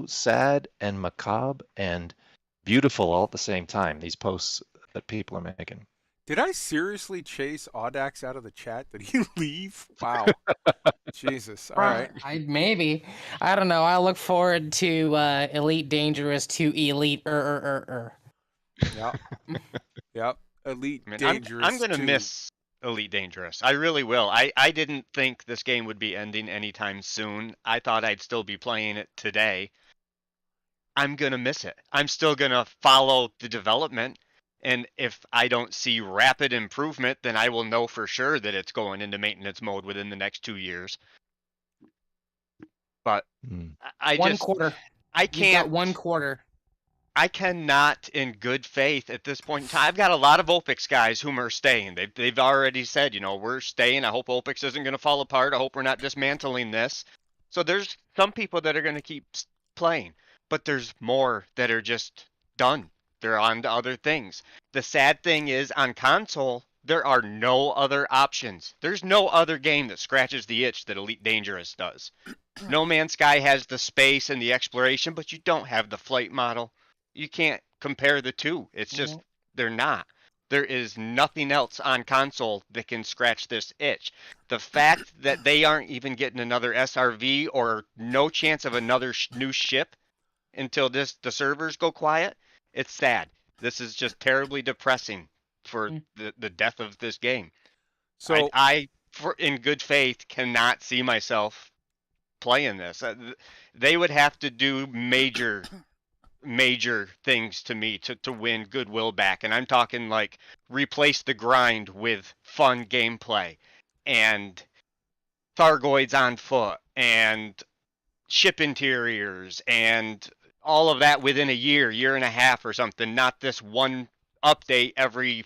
sad and macabre and beautiful all at the same time, these posts that people are making. Did I seriously chase Audax out of the chat? Did he leave? Wow. Jesus. All right. Maybe. I don't know. I look forward to Elite Dangerous to Elite. Yep. Yep. Elite I mean, Dangerous I'm gonna 2. miss Elite Dangerous. I really will. I didn't think this game would be ending anytime soon. I thought I'd still be playing it today. I'm gonna miss it. I'm still gonna follow the development, and if I don't see rapid improvement, then I will know for sure that it's going into maintenance mode within the next 2 years. But I One just quarter. I You've can't. got 1 quarter. I cannot, in good faith, at this point in time. I've got a lot of OPIX guys whom are staying. They've already said, we're staying. I hope OPIX isn't going to fall apart. I hope we're not dismantling this. So there's some people that are going to keep playing, but there's more that are just done. They're on to other things. The sad thing is, on console, there are no other options. There's no other game that scratches the itch that Elite Dangerous does. No Man's Sky has the space and the exploration, but you don't have the flight model. You can't compare the two. It's just they're not. There is nothing else on console that can scratch this itch. The fact that they aren't even getting another SRV or no chance of another new ship until the servers go quiet, it's sad. This is just terribly depressing for the death of this game. So I in good faith, cannot see myself playing this. They would have to do major things to me to win goodwill back, and I'm talking like replace the grind with fun gameplay and Thargoids on foot and ship interiors and all of that within a year and a half or something, not this one update every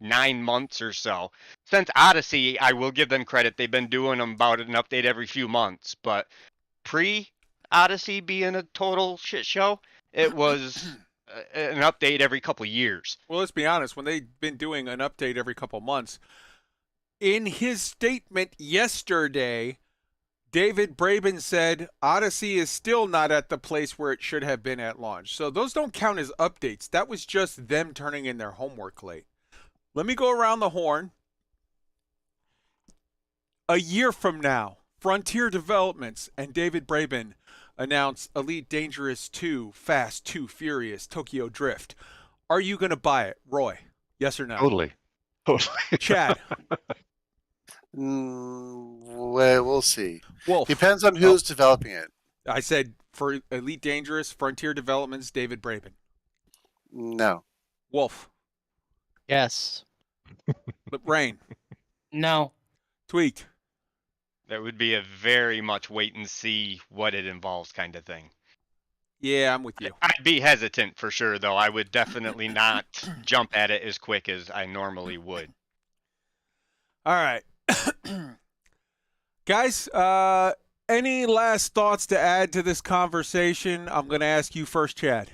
9 months or so. Since Odyssey, I will give them credit, they've been doing about an update every few months, but pre-Odyssey being a total shit show, it was an update every couple years. Well, let's be honest. When they've been doing an update every couple months, in his statement yesterday, David Braben said Odyssey is still not at the place where it should have been at launch. So those don't count as updates. That was just them turning in their homework late. Let me go around the horn. A year from now, Frontier Developments and David Braben announce Elite Dangerous 2, Fast 2 Furious, Tokyo Drift. Are you going to buy it, Roy? Yes or no? Totally. Chad? Well, we'll see. Wolf? Depends on who's developing it. I said for Elite Dangerous, Frontier Developments, David Braben. No. Wolf? Yes. Rain? No. Tweak? That would be a very much wait and see what it involves kind of thing. Yeah, I'm with you. I'd be hesitant for sure, though. I would definitely not jump at it as quick as I normally would. All right. Guys, any last thoughts to add to this conversation? I'm going to ask you first, Chad.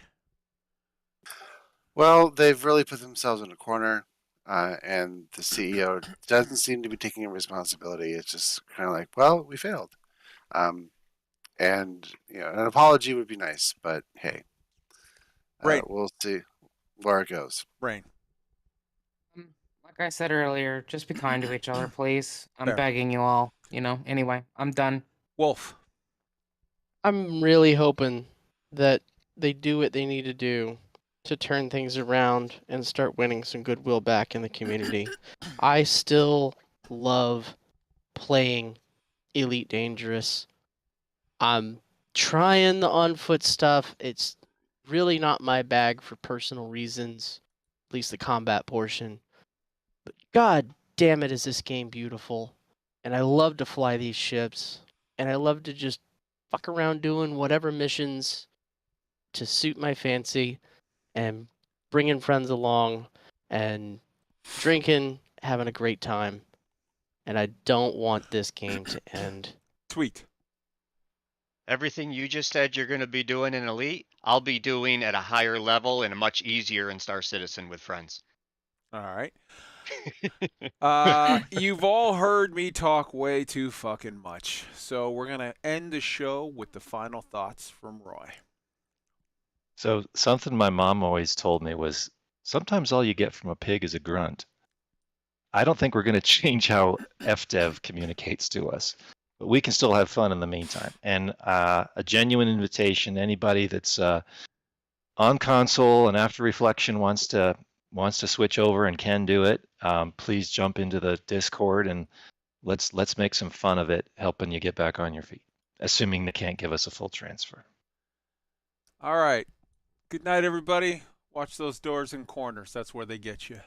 Well, they've really put themselves in a corner, and the CEO doesn't seem to be taking a responsibility. It's just kind of like, well, we failed. And an apology would be nice, but hey, we'll see where it goes. Rain. Like I said earlier, just be kind to each other, please. I'm Fair. begging you all. Anyway, I'm done. Wolf. I'm really hoping that they do what they need to do to turn things around and start winning some goodwill back in the community. I still love playing Elite Dangerous. I'm trying the on-foot stuff. It's really not my bag for personal reasons, at least the combat portion. But god damn it, is this game beautiful. And I love to fly these ships. And I love to just fuck around doing whatever missions to suit my fancy and bringing friends along and drinking, having a great time. And I don't want this game to end. Tweet. Everything you just said you're going to be doing in Elite, I'll be doing at a higher level and a much easier in Star Citizen with friends. All right. You've all heard me talk way too fucking much. So we're going to end the show with the final thoughts from Roy. So something my mom always told me was, sometimes all you get from a pig is a grunt. I don't think we're going to change how FDev communicates to us. but we can still have fun in the meantime. And a genuine invitation, anybody that's on console and after reflection wants to switch over and can do it, please jump into the Discord and let's make some fun of it, helping you get back on your feet, assuming they can't give us a full transfer. All right. Good night, everybody. Watch those doors and corners. That's where they get you.